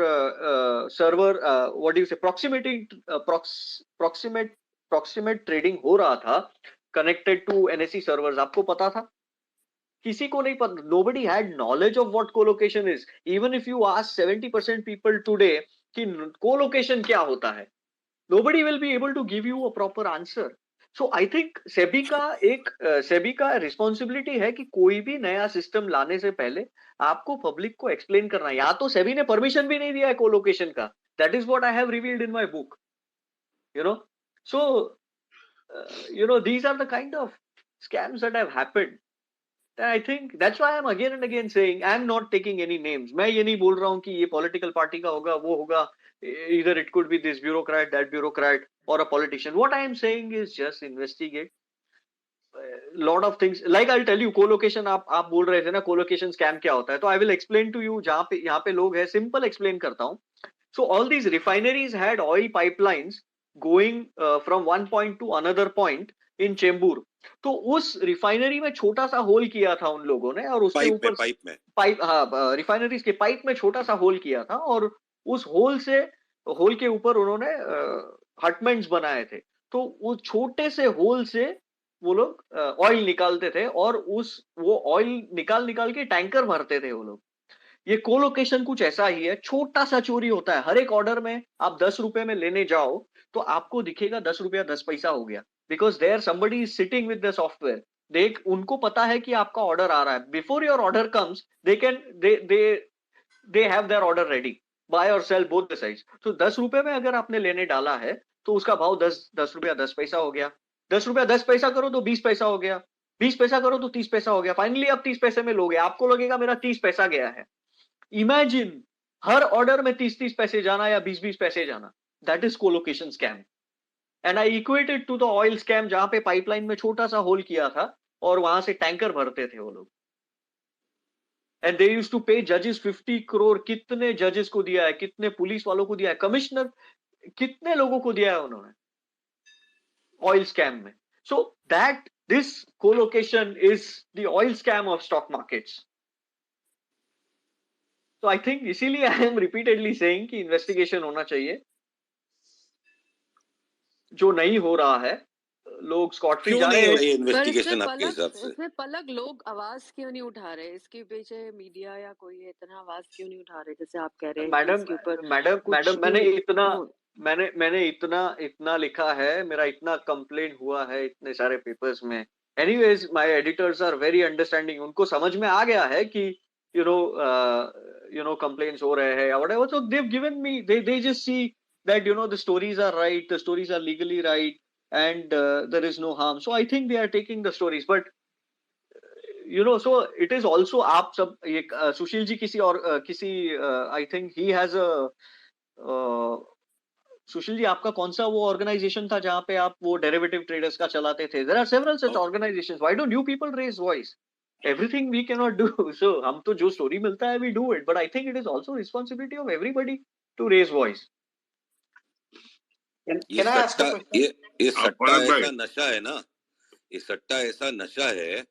सर्वर व्हाट डू यू से प्रॉक्सिमेट ट्रेडिंग हो रहा था कनेक्टेड टू एनएससी सर्वर्स. आपको पता था? किसी को नहीं पता. nobody had knowledge of what colocation is. even if you ask 70% people today कि colocation क्या होता है, nobody will be able to give you a proper answer. so I think SEBI का रिस्पॉन्सिबिलिटी है कि कोई भी नया सिस्टम लाने से पहले आपको पब्लिक को एक्सप्लेन करना है. या तो सेबी ने परमिशन भी नहीं दिया है कोलोकेशन का. That is what I have revealed in my book. so these are the kind of scams that have happened. I think that's why I'm again and again saying I'm not taking any names. मैं ये नहीं बोल रहा हूँ कि ये political party का होगा, वो होगा. Either it could be this bureaucrat, that bureaucrat, or a politician. What I am saying is just investigate. Lot of things. Like I'll tell you, co-location आप बोल रहे थे ना, co-location scam क्या होता है, तो I will explain to you. जहाँ पे यहाँ पे लोग हैं, simple explain करता हूँ. So all these refineries had oil pipelines going from one point to another point in Chembur. तो उस रिफाइनरी में छोटा सा होल किया था उन लोगों ने, और उसके ऊपर पाइप रिफाइनरीज के पाइप में छोटा सा होल किया था, और उस होल के ऊपर उन्होंने हटमेंट्स बनाए थे. तो उस छोटे से होल से वो लोग ऑयल निकालते थे, और वो ऑयल निकाल के टैंकर भरते थे वो लोग. ये कोलोकेशन कुछ ऐसा ही है. छोटा सा चोरी होता है. हर एक ऑर्डर में आप 10 रुपए में लेने जाओ तो आपको दिखेगा 10 रुपया 10 पैसा हो गया. because there somebody is sitting with the software. उनको पता है कि आपका ऑर्डर आ रहा है. Before your order comes, they have their order ready. Buy or sell both the sides. So 10 रुपए में अगर आपने लेने डाला है तो उसका भाव 10 रुपया 10 पैसा हो गया. 10 रुपया 10 पैसा करो तो 20 पैसा हो गया. 20 पैसा करो तो 30 पैसा हो गया. फाइनली आप 30 पैसे में लोगे. आपको लगेगा मेरा 30 पैसा गया है. इमेजिन हर ऑर्डर में 30 पैसे जाना या 20 पैसे जाना. That is colocation scam. And I equated to the oil scam, जहां पे पाइपलाइन में छोटा सा होल किया था और वहां से टैंकर भरते थे वो लोग. एंड दे यूज्ड टू पे जजेस 50 करोड़. कितने जजेस को दिया है, कितने पुलिस वालों को दिया है, कमिश्नर कितने लोगों को दिया है उन्होंने ऑयल स्कैम में. So that this colocation is the oil scam of stock markets. तो आई थिंक इसीलिए आई एम रिपीटेडली सेइंग कि इन्वेस्टिगेशन होना चाहिए. जो नहीं हो रहा है, लोग स्कॉट फ्री क्यों जा नहीं रहे हो हैं. रही है पर इन्वेस्टिगेशन आपके हिसाब से? इसमें पलक लोग आवाज क्यों नहीं उठा रहे? इसके पीछे मीडिया या कोई इतना आवाज क्यों नहीं उठा रहे? जैसे आप कह रहे हैं कि मैडम इसके ऊपर मैडम कुछ मैडम भी मैंने इतना लिखा है, मेरा इतना कंप्लेन हुआ है इतने सारे पेपर्स में. Anyways my editors are very understanding. उनको समझ में आ गया है कि यू नो कंप्लेंट्स हो रहे हैं या whatever. So they have given me, they just see that the stories are right, the stories are legally right, and there is no harm. So I think they are taking the stories, but so it is also आप सब ये सुशील जी किसी और किसी I think he has a Sushil ji आपका कौन सा वो ऑर्गेनाइजेशन था जहां पे आप वो डेरिवेटिव ट्रेडर्स का चलाते थे? There are several such organizations. Why don't you people raise voice? Everything we cannot do. So हम तो जो स्टोरी मिलता है we do it, but I think it is also responsibility of everybody to raise voice. Can I ask a question? ये सट्टा पलक भाई, ऐसा नशा है ना, ये सट्टा ऐसा नशा है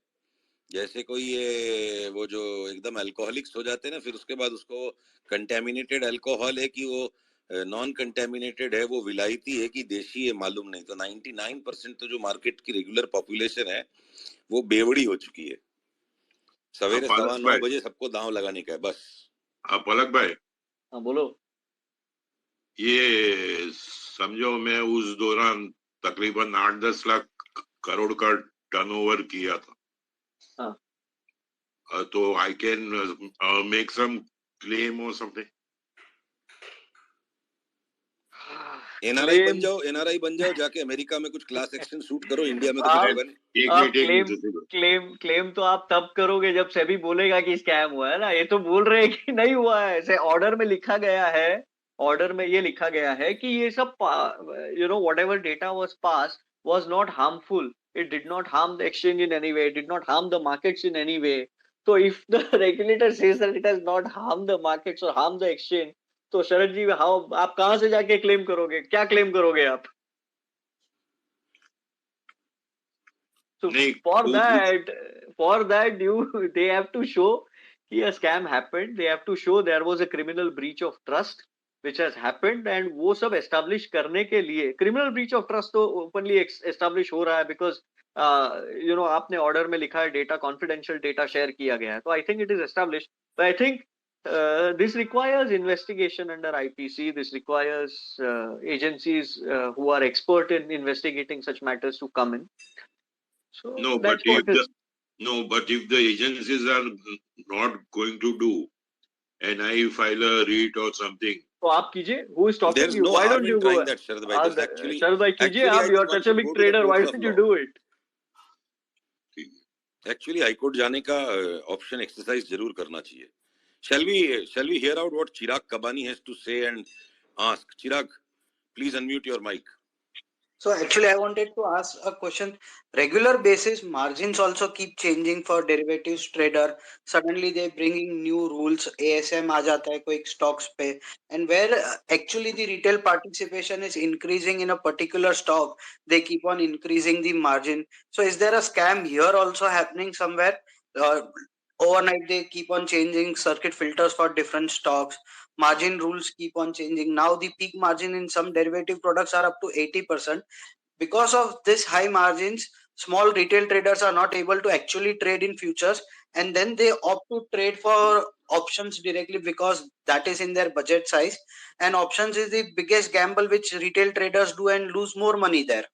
जैसे कोई ये वो जो एकदम अल्कोहलिक्स हो जाते हैं ना, फिर उसके बाद उसको कंटेमिनेटेड अल्कोहल है कि वो नॉन कंटेमिनेटेड है, वो विलायती है कि देशी है, मालूम नहीं. तो 99% तो जो मार्केट की रेगुलर पॉपुलेशन है वो बेवड़ी हो चुकी है. सवेरे पलक 9:15 भाई, बजे सबको दांव लगाने का है बस. पलक भाई, हाँ बोलो. ये समझो मैं उस दौरान तकरीबन 8-10 लाख करोड़ का टर्नओवर किया था. हाँ. तो I can make some claim और समथिंग. एनआरआई बन जाओ, जाके अमेरिका में कुछ क्लास एक्शन शूट करो, इंडिया में कुछ आप होगा नहीं. आप क्लेम तो आप तब करोगे जब सेबी बोलेगा कि स्कैम हुआ है ना. ये तो बोल रहे हैं कि नहीं हुआ है. ऐसे ऑर्डर में लिखा गया है, ऑर्डर में ये लिखा गया है कि ये सब whatever data was passed was not harmful. It did not harm the exchange in any way. It did not harm the markets in any way. So if the regulator says that it has not harmed the markets or harmed the exchange, तो शरद जी आप कहां से जाके claim करोगे? क्या claim करोगे आप? So for that they have to show कि a scam happened. They have to show there was a criminal breach of trust which has happened, and वो सब establish करने के लिए criminal breach of trust तो openly establish हो रहा है because आपने order में लिखा है data confidential data share किया गया है. So I think it is established. But I think this requires investigation under IPC. This requires agencies who are expert in investigating such matters to come in. So but if the agencies are not going to do, and I file a REIT or something, तो आप कीजिए. Who is stopping There's you? no Why harm don't in you go? trying that, Sharad bhai. Sharad bhai कीजिए. आप you are such a big trader. Why don't you do it? Actually, high court जाने का option exercise जरूर करना चाहिए. Shall we hear out what Chirag Kabani has to say and ask? Chirag, please unmute your mic. So actually I wanted to ask a question. Regular basis margins also keep changing for derivatives trader. Suddenly they bringing new rules. ASM आ जाता है कोई stocks पे, and where actually the retail participation is increasing in a particular stock, they keep on increasing the margin. So is there a scam here also happening somewhere? Overnight they keep on changing circuit filters for different stocks. Margin rules keep on changing. Now the peak margin in some derivative products are up to 80%. Because of this high margins, small retail traders are not able to actually trade in futures, and then they opt to trade for options directly because that is in their budget size, and options is the biggest gamble which retail traders do and lose more money there.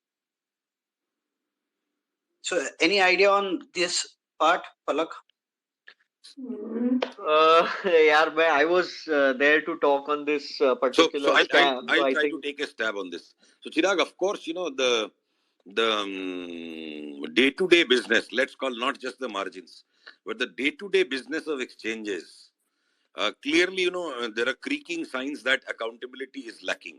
So any idea on this part, Palak? Yeah, I was there to talk on this So particular I'll scam. So I try to think take a stab on this. So Chirag, of course, the day-to-day business, let's call not just the margins, but the day-to-day business of exchanges. Clearly, there are creaking signs that accountability is lacking.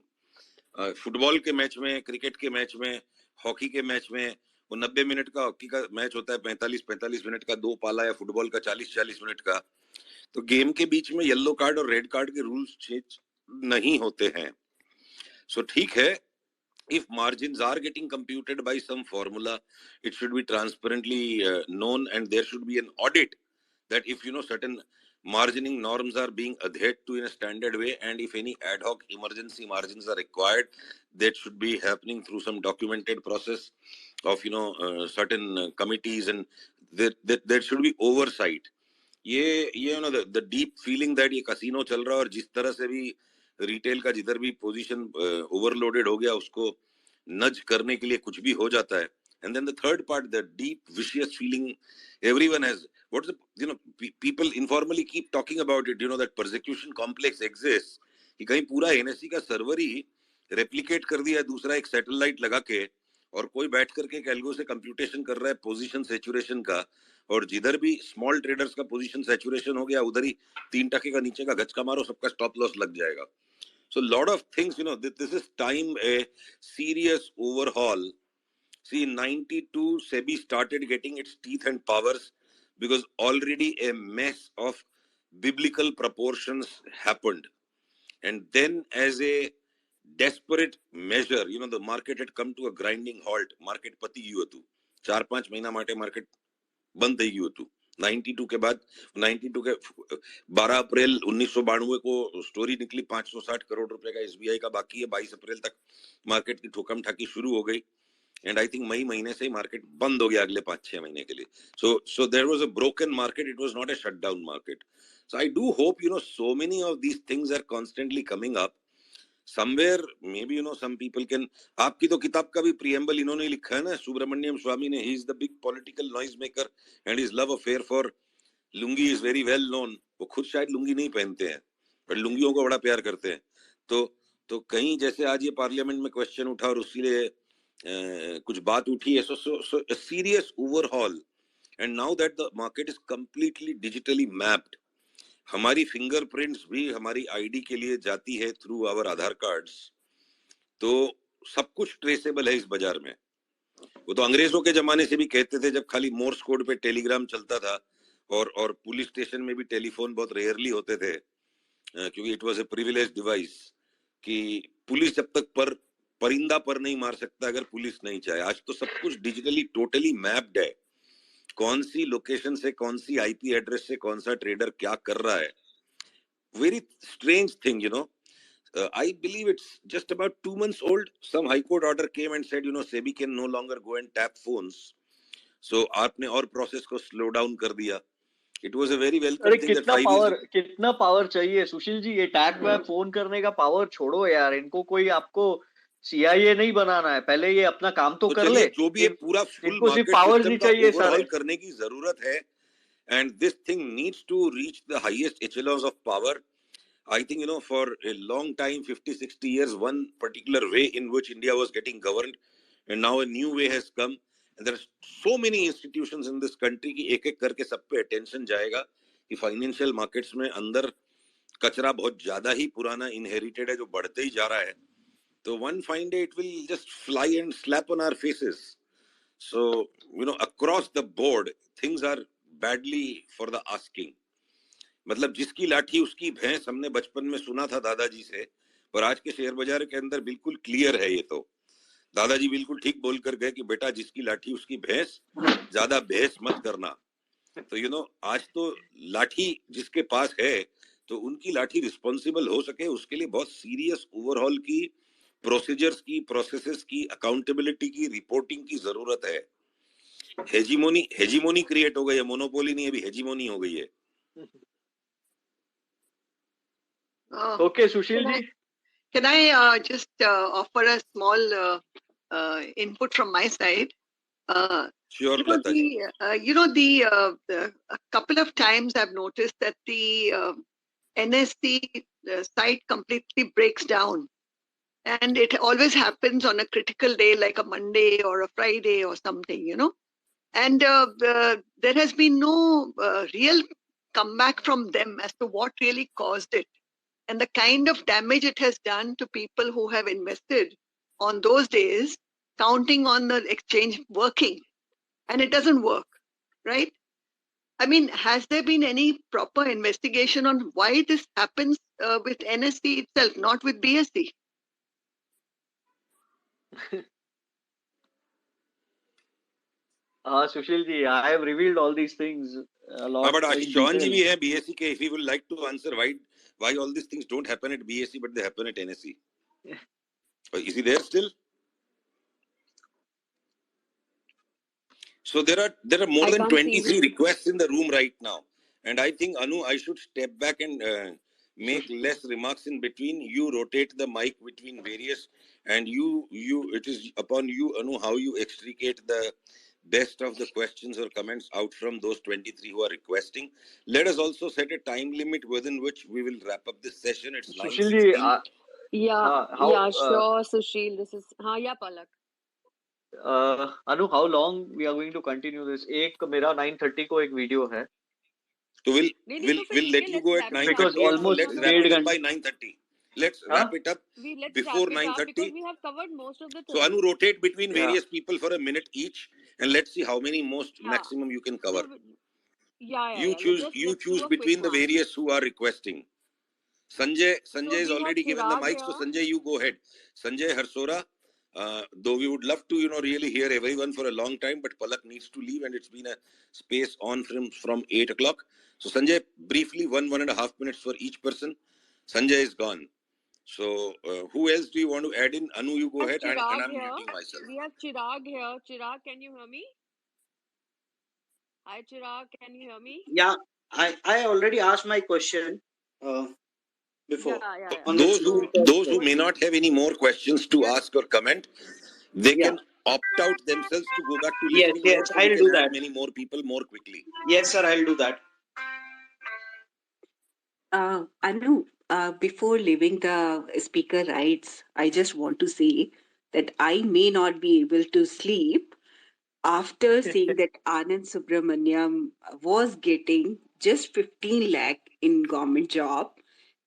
Football के match में, cricket के match में, hockey के match में, वो 90 minute का hockey का match होता है, 45 मिनट का 2 पाला, या फुटबॉल का 40 मिनट का, तो गेम के बीच में येलो कार्ड और रेड कार्ड के रूल्स चेंज नहीं होते हैं. सो ठीक है, if margins are getting computed by some formula, it should be transparently known, and there should be an audit that if certain margining norms are being adhered to in a standard way, and if any ad hoc emergency margins are required, that should be happening through some documented process of certain committees, and there should be oversight. ये the deep feeling that ये casino चल रहा है, और जिस तरह से भी रिटेल का जिधर भी पोजीशन ओवरलोडेड हो गया, उसको नज करने के लिए कुछ भी हो जाता है. And then the third part, the deep vicious feeling everyone has. What's the people informally keep talking about it. That persecution complex exists. कि कहीं पूरा NSE का सर्वर ही रेप्लिकेट कर दिया दूसरा एक सैटेलाइट लगा के, और कोई बैठ करके एक एल्गो से कंप्यूटेशन कर रहा है पोजीशन सैचुरेशन का, और जिधर भी स्मॉल ट्रेडर्स का पोजीशन सैचुरेशन हो गया, उधर ही 3% का नीचे का गचका मारो, सबका स्टॉप लॉस लग जाएगा. So lot of things, this is time a serious overhaul. See, in 92, SEBI started getting its teeth and powers because already a mess of biblical proportions happened. And then as a desperate measure, the market had come to a grinding halt. Market pati gyu hatu. 4-5 महीना माटे market बंद થઈ ગયું હતું. 92 के बाद 92 के 12 अप्रैल 1992 को स्टोरी निकली 560 करोड़ रुपए का एसबीआई का बाकी है. 22 अप्रैल तक मार्केट की ठोकम ठाकी शुरू हो गई, एंड आई थिंक मई महीने से ही मार्केट बंद हो गया अगले 5-6 महीने के लिए. So there was a broken market, it was not a shutdown market. So I do hope so many of these things are constantly coming up. Somewhere maybe some people can. आपकी तो किताब का भी प्रीएम्बल इन्होंने लिखा है ना, सुब्रमण्यम स्वामी ने. he is the big political noise maker and his love affair for lungi is very well known. वो खुद शायद लुंगी नहीं पहनते हैं, पर लुंगियों को बड़ा प्यार करते हैं. तो कहीं जैसे आज ये पार्लियामेंट में क्वेश्चन उठा और उसके कुछ बात उठी है. so a serious overhaul, and now that the market is completely digitally mapped, हमारी फिंगरप्रिंट्स भी हमारी आईडी के लिए जाती है थ्रू आवर आधार कार्ड्स, तो सब कुछ ट्रेसेबल है इस बाजार में. वो तो अंग्रेजों के जमाने से भी कहते थे, जब खाली मोर्स कोड पे टेलीग्राम चलता था, और पुलिस स्टेशन में भी टेलीफोन बहुत रेयरली होते थे, क्योंकि it was a privilege device, कि पुलिस जब तक परिंदा पर नहीं मार सकता अगर पुलिस नहीं चाहे. आज तो सब कुछ डिजिटली टोटली मैप्ड है. कौन सी लोकेशन से, कौन सी आईपी एड्रेस से कौन सा ट्रेडर क्या कर रहा है. Very strange thing, I believe it's just about 2 months old. Some high court order came and said, SEBI can no longer go and tap phones. So आपने और प्रोसेस को स्लो डाउन कर दिया. It was a very welcome thing that 5 years. कितना power चाहिए सुशील जी? ये tag में phone करने का पावर छोड़ो यार, इनको कोई आपको CIA नहीं बनाना है. पहले ये अपना काम तो कर ले. जो भी पूरा फुल मार्केट पावर नहीं चाहिए ओवरऑल करने की जरूरत है, and this thing needs to reach the highest echelons of power. I think, for a long time, 50-60 years, one particular way in which India was getting governed, and now a new way has come, and there are so many institutions in this country कि एक एक करके सब पे attention जाएगा कि financial markets में अंदर कचरा बहुत ज्यादा ही पुराना inherited है, जो बढ़ते ही जा रहा है. तो one fine day it will just fly and slap on our faces. So, across the board, things are badly for the asking. मतलब जिसकी लाठी उसकी भैंस, हमने बचपन में सुना था दादाजी से, पर आज के शेयर बाजार के अंदर बिल्कुल क्लियर है. ये तो दादाजी बिल्कुल ठीक बोल कर गए कि बेटा जिसकी लाठी उसकी भैंस, ज्यादा बहस मत करना. तो आज तो लाठी जिसके पास है, तो उनकी लाठी रिस्पॉन्सिबल हो सके, उसके लिए बहुत सीरियस ओवरऑल की प्रोसीजर्स की, प्रोसेसेस की, अकाउंटेबिलिटी की, रिपोर्टिंग की जरूरत है. हेजीमोनी क्रिएट हो गई है, मोनोपोली नहीं, अभी हेजीमोनी हो गई है. Okay, Sushil ji. Can I just offer a small input from my side? Sure, Lata ji. A couple of times I've noticed that the NSE site completely breaks down, and it always happens on a critical day like a Monday or a Friday or something. And there has been no real comeback from them as to what really caused it, and the kind of damage it has done to people who have invested on those days, counting on the exchange working, and it doesn't work, right? I mean, has there been any proper investigation on why this happens with NSE itself, not with BSE? Sushil ji, I have revealed all these things a lot But in Ashish Chavan ji detail. bhi hai BSE ke, if he would like to answer why all these things don't happen at BSE but they happen at NSE. Is he there still? So there are more I than can't see 23 him. requests in the room right now, and I think Anu, I should step back and make less remarks in between. You rotate the mic between various, and you it is upon you, Anu, how you extricate the best of the questions or comments out from those 23 who are requesting. Let us also set a time limit within which we will wrap up this session. It's Sushil ji, 9:16. Yeah, sure, Sushil. This is yeah, Palak. Anu, how long we are going to continue this? मेरा 9:30 को एक video है. So we'll फिर let ठीक है, you go let's at wrap it up. Because 9:30. So almost let's No, wrap no, it डेढ़ up by घंटे. 9:30. Let's wrap it up let's before wrap it up 9:30. because we have covered most of the So terms. Anu, rotate between Yeah. various people for a minute each, and let's see how many Yeah. maximum you can cover. No, yeah. You choose Let's do choose a quick between the one. various who are requesting. Sanjay So is we have already given the Chirag mic, so here. Sanjay, you go ahead. Sanjay Harsora, though we would love to, really hear everyone for a long time, but Palak needs to leave, and it's been a space on from 8 o'clock. So Sanjay, briefly, 1.5 minutes for each person. Sanjay is gone. So who else do you want to add in? Anu, you go ahead, and I'm muting myself. We have Chirag here. Chirag, can you hear me? Hi, Chirag, can you hear me? Yeah, I already asked my question before. Yeah. On the Those who may not have any more questions to ask or comment, they Yeah. can opt out themselves to go back to Yes, listening mode, so we I'll can do add that. many more people more quickly. Yes, sir, I'll do that. Anu, before leaving the speaker rights, I just want to say that I may not be able to sleep after seeing that Anand Subramaniam was getting just 15 lakh in government job,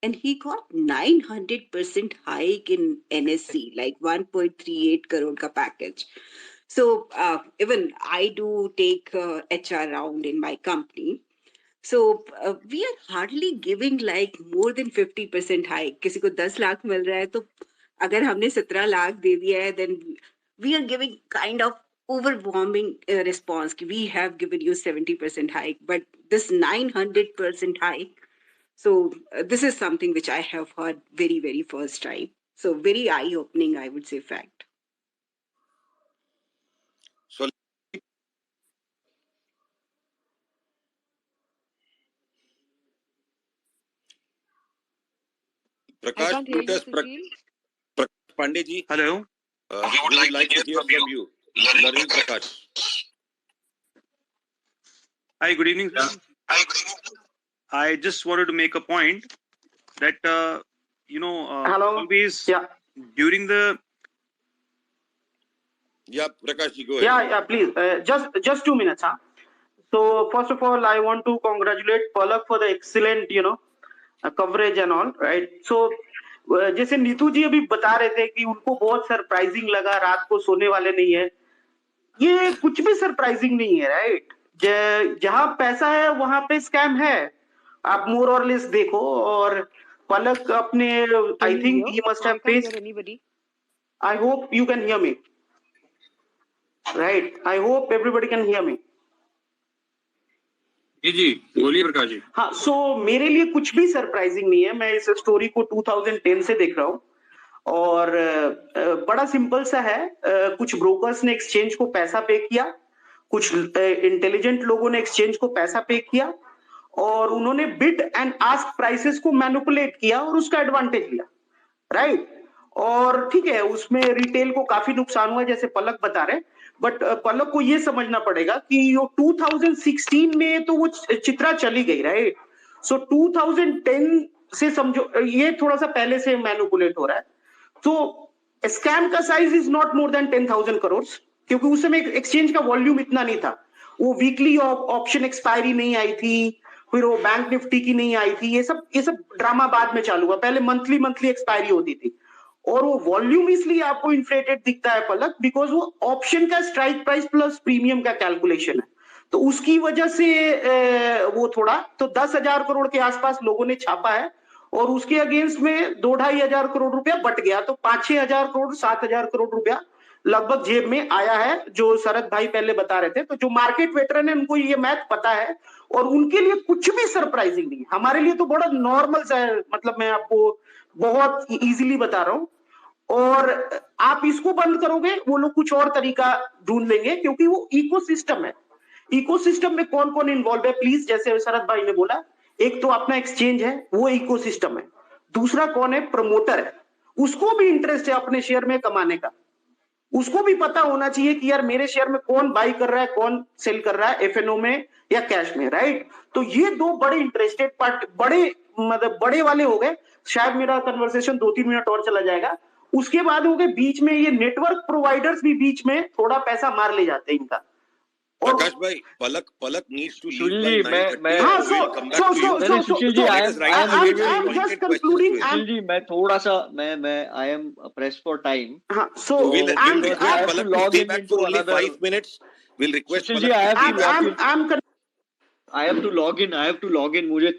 and he got 900% hike in NSC, like 1.38 crore ka package. So even I do take HR round in my company. So we are hardly giving like more than 50% hike. किसी को 10 लाख मिल रहा है तो अगर हमने 17 लाख दे दिया है, then we are giving kind of overwhelming response. We have given you 70% hike, but this 900% hike. So this is something which I have heard very, very first time. So very eye-opening, I would say, fact. So Prakash, I can't hear you, Sushil. Prakash Pandey ji. Hello. We would like to hear from you. Larin Prakash. Hi, good evening. Yeah. I just wanted to make a point that, Hello. always Yeah. during the... Yeah, Prakash ji, go ahead. Yeah, please. Just 2 minutes. Huh? So first of all, I want to congratulate Palak for the excellent, coverage and all, right? So जैसे नीतू जी अभी बता रहे थे कि उनको बहुत surprising लगा, रात को सोने वाले नहीं है, ये कुछ भी सरप्राइजिंग नहीं है, राइट? जहां पैसा है वहां पे स्कैम है, आप मोर और लेस देखो. और पलक अपने, I think he must have faced. I hope you can hear me, right? I hope everybody can hear me. जी बोलिए प्रकाश जी. हाँ, सो मेरे लिए कुछ भी सरप्राइजिंग नहीं है. मैं इस स्टोरी को 2010 से देख रहा हूँ और बड़ा सिंपल सा है. कुछ ब्रोकर्स ने एक्सचेंज को पैसा पे किया, कुछ इंटेलिजेंट लोगों ने एक्सचेंज को पैसा पे किया और उन्होंने बिड एंड आस्क प्राइसेस को मैनिपुलेट किया और उसका एडवांटेज लिया, राइट? और ठीक है, उसमें रिटेल को काफी नुकसान हुआ जैसे पलक बता रहे, बट पलक को ये समझना पड़ेगा कि यो 2016 में तो वो चित्रा चली गई, राइट? सो 2010 से समझो, ये थोड़ा सा पहले से मैनिपुलेट हो रहा है। तो स्कैम का size is not more than 10,000 crore, क्योंकि उस समय एक्सचेंज का वॉल्यूम इतना नहीं था। वो वीकली ऑप्शन एक्सपायरी नहीं आई थी, फिर वो बैंक निफ्टी की नहीं आई थी, ये सब ड्रामा बाद में चालू हुआ। पहले मंथली एक्सपायरी होती थी, और वो वॉल्यूम इसलिए आपको इन्फ्लेटेड दिखता है पलक, बिकॉज वो ऑप्शन का स्ट्राइक प्राइस प्लस प्रीमियम का कैलकुलेशन है, तो उसकी वजह से वो थोड़ा तो 10,000 करोड़ के आसपास लोगों ने छापा है, और उसके अगेंस्ट में 2-2.5 हजार करोड़ रुपया बट गया, तो 5-6 हजार करोड़ 7,000 करोड़ रुपया लगभग जेब में आया है, जो शरद भाई पहले बता रहे थे। तो जो मार्केट वेटरन है उनको ये मैथ पता है, और उनके लिए कुछ भी सरप्राइजिंग नहीं है। हमारे लिए तो बड़ा नॉर्मल सा है, मतलब मैं आपको बहुत इजीली बता रहा हूं, और आप इसको बंद करोगे वो लोग कुछ और तरीका ढूंढ लेंगे, क्योंकि वो इकोसिस्टम है। इकोसिस्टम में कौन कौन इन्वॉल्व है, प्लीज, जैसे शरद भाई ने बोला, एक तो अपना एक्सचेंज है, वो इकोसिस्टम है। दूसरा कौन है, प्रमोटर है, उसको भी इंटरेस्ट है अपने शेयर में कमाने का। उसको भी पता होना चाहिए कि यार मेरे शेयर में कौन बाई कर रहा है, कौन सेल कर रहा है, एफएनओ में या कैश में, राइट? तो ये दो बड़े इंटरेस्टेड पार्ट, बड़े मतलब बड़े वाले हो गए। शायद मेरा कन्वर्सेशन 2-3 मिनट और चला जाएगा। उसके बाद हो गए बीच में ये नेटवर्क प्रोवाइडर्स भी बीच में थोड़ा पैसा मार ले जाते हैं इनका। Prakash bhai, Palak needs to leave by 9:30. हाँ, Sushil ji, I'm just concluding. Sushil ji, मैं थोड़ा सा मैं I am pressed for time. हाँ, so we'll request Palak to stay back for only 5 minutes. We'll request Sushil ji, I have to log in. मुझे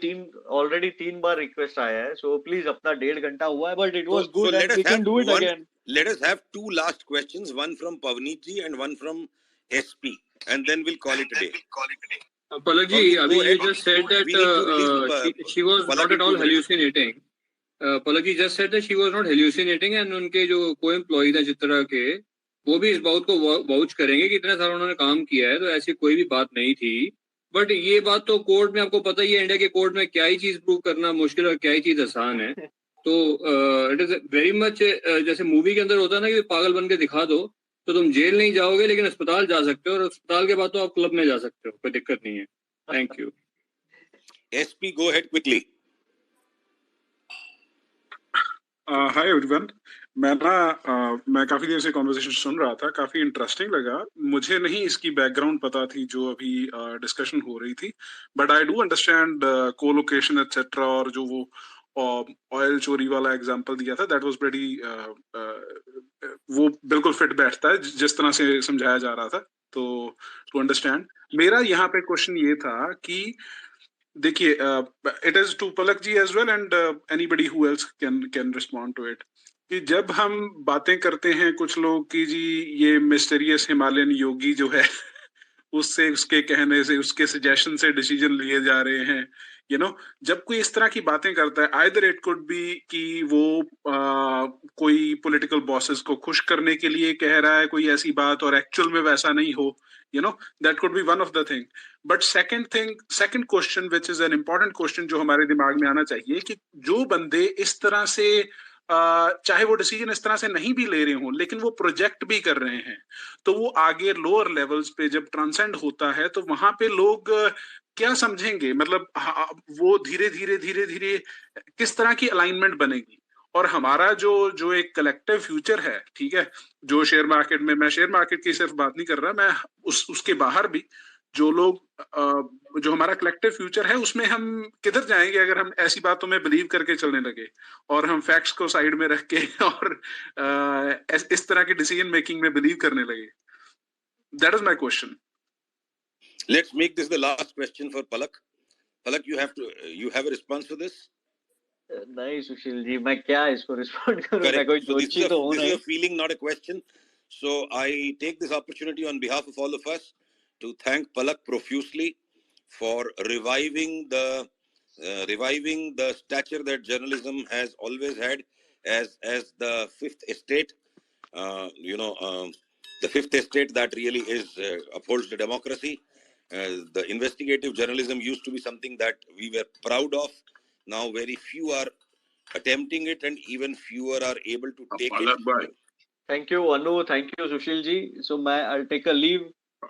already 3 बार request आया है, so please अपना 1.5 घंटा हुआ है, but it was good and we can do it again. Let us have 2 last questions, one from Pavneet ji and one from SP, and then we'll call it a day. Palak ji, you just said that she was not at all hallucinating. Palak ji just said that she was not hallucinating, and उनके जो co-employee थे चित्रा के, वो भी इस बात को vouch करेंगे कि इतने साल उन्होंने काम किया है, तो ऐसी कोई भी बात नहीं थी। बट ये बात तो कोर्ट में आपको पता ही है, इंडिया के कोर्ट में क्या ही चीज प्रूव करना मुश्किल और क्या ही चीज आसान है। तो इट इज वेरी मच जैसे मूवी के अंदर होता है ना कि पागल बन के दिखा दो तो तुम जेल नहीं जाओगे, लेकिन अस्पताल जा सकते हो, और अस्पताल के बाद तो आप क्लब में जा सकते हो, कोई दिक्कत नहीं है। Thank you. SP, go ahead quickly. Hi everyone. मैं काफी देर से कॉन्वर्सेशन सुन रहा था, काफी इंटरेस्टिंग लगा। मुझे नहीं इसकी बैकग्राउंड पता थी जो अभी डिस्कशन हो रही थी, but I do understand colocation etcetera, और जो वो ऑयल चोरी वाला एग्जांपल दिया था, दैट वाज प्रीटी, वो बिल्कुल फिट बैठता है जिस तरह से समझाया जा रहा था। तो टू अंडरस्टैंड, मेरा यहाँ पे क्वेश्चन ये था कि देखिए, it is to Palak ji as well and anybody who else can respond to it, कि जब हम बातें करते हैं कुछ लोग कि जी ये मिस्टीरियस हिमालयन योगी जो है उससे, उसके कहने से, उसके सजेशन से डिसीजन लिए जा रहे हैं, यू नो, जब कोई इस तरह की बातें करता है, आइदर इट कुड बी कि वो कोई पॉलिटिकल बॉसेस को खुश करने के लिए कह रहा है कोई ऐसी बात और एक्चुअल में वैसा नहीं हो, you know, that could be one of the thing. But second question, which is an important question जो हमारे दिमाग में आना चाहिए, कि जो बंदे इस तरह से चाहे वो डिसीजन इस तरह से नहीं भी ले रहे हों, लेकिन वो प्रोजेक्ट भी कर रहे हैं, तो वो आगे लोअर लेवल्स पे जब ट्रांसेंड होता है तो वहां पे लोग क्या समझेंगे, मतलब वो धीरे धीरे किस तरह की अलाइनमेंट बनेगी। और हमारा जो एक कलेक्टिव फ्यूचर है, ठीक है, जो शेयर मार्केट में, मैं शेयर मार्केट की सिर्फ बात नहीं कर रहा, मैं उसके बाहर भी जो लोग, जो हमारा कलेक्टिव फ्यूचर है, उसमें हम किधर जाएंगे अगर हम ऐसी बातों में बिलीव करके चलने लगे और हम फैक्ट्स को साइड में रख के और इस तरह की डिसीजन मेकिंग में बिलीव करने लगे। That is my question. Let's make this the last question for Palak. Palak, you have a response for this? नहीं सुशील जी, मैं क्या इसको रिस्पॉन्ड करूं, मैं कोई दोषी तो हूं नहीं। This is a feeling, not a question. So I take this opportunity on behalf of all of us to thank Palak profusely for reviving the stature that journalism has always had as the fifth estate. The fifth estate that really upholds the democracy. The investigative journalism used to be something that we were proud of. Now very few are attempting it, and even fewer are able to take Palak it. bhai, Thank you, Anu. Thank you, Sushil ji. So, I'll take a leave.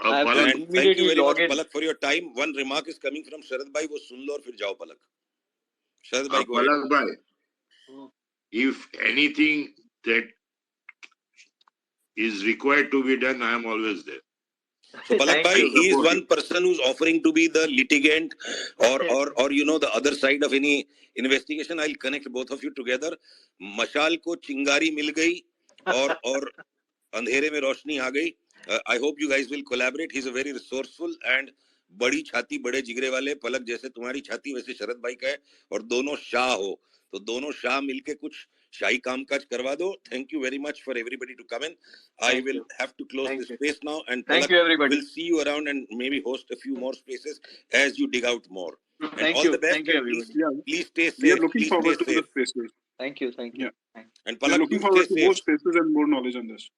I have to Palak, And thank you immediately very much, log in. Palak, for your time. One remark is coming from Sharad bhai. वो सुन लो और फिर जाओ Palak. Sharad bhai, go ahead. Palak bhai, if anything that is required to be done, I am always there. So Palak Thank bhai, you. he is one person who's offering to be the litigant or you know the other side of any investigation. I'll connect both of you together. मशाल को चिंगारी मिल गई और अंधेरे में रोशनी आ गई. I hope you guys will collaborate. He's a very resourceful and बड़ी छाती बड़े जिगरे वाले. पलक जैसे तुम्हारी छाती वैसे शरद भाई का है और दोनों शाह हो तो दोनों शाह मिलके कुछ शाही कामकाज करवा दो. Thank you very much for everybody to come in. I will have to close this space now and Thank you, everybody. we'll see you around and maybe host a few more spaces as you dig out more. And Thank all you. the best. Thank you, And everybody. please stay safe. We are looking Please forward stay to the safe. spaces. Thank you. Thank you. Yeah. Thank you. And We are Palak, looking you forward stay to more safe. spaces and more knowledge on this.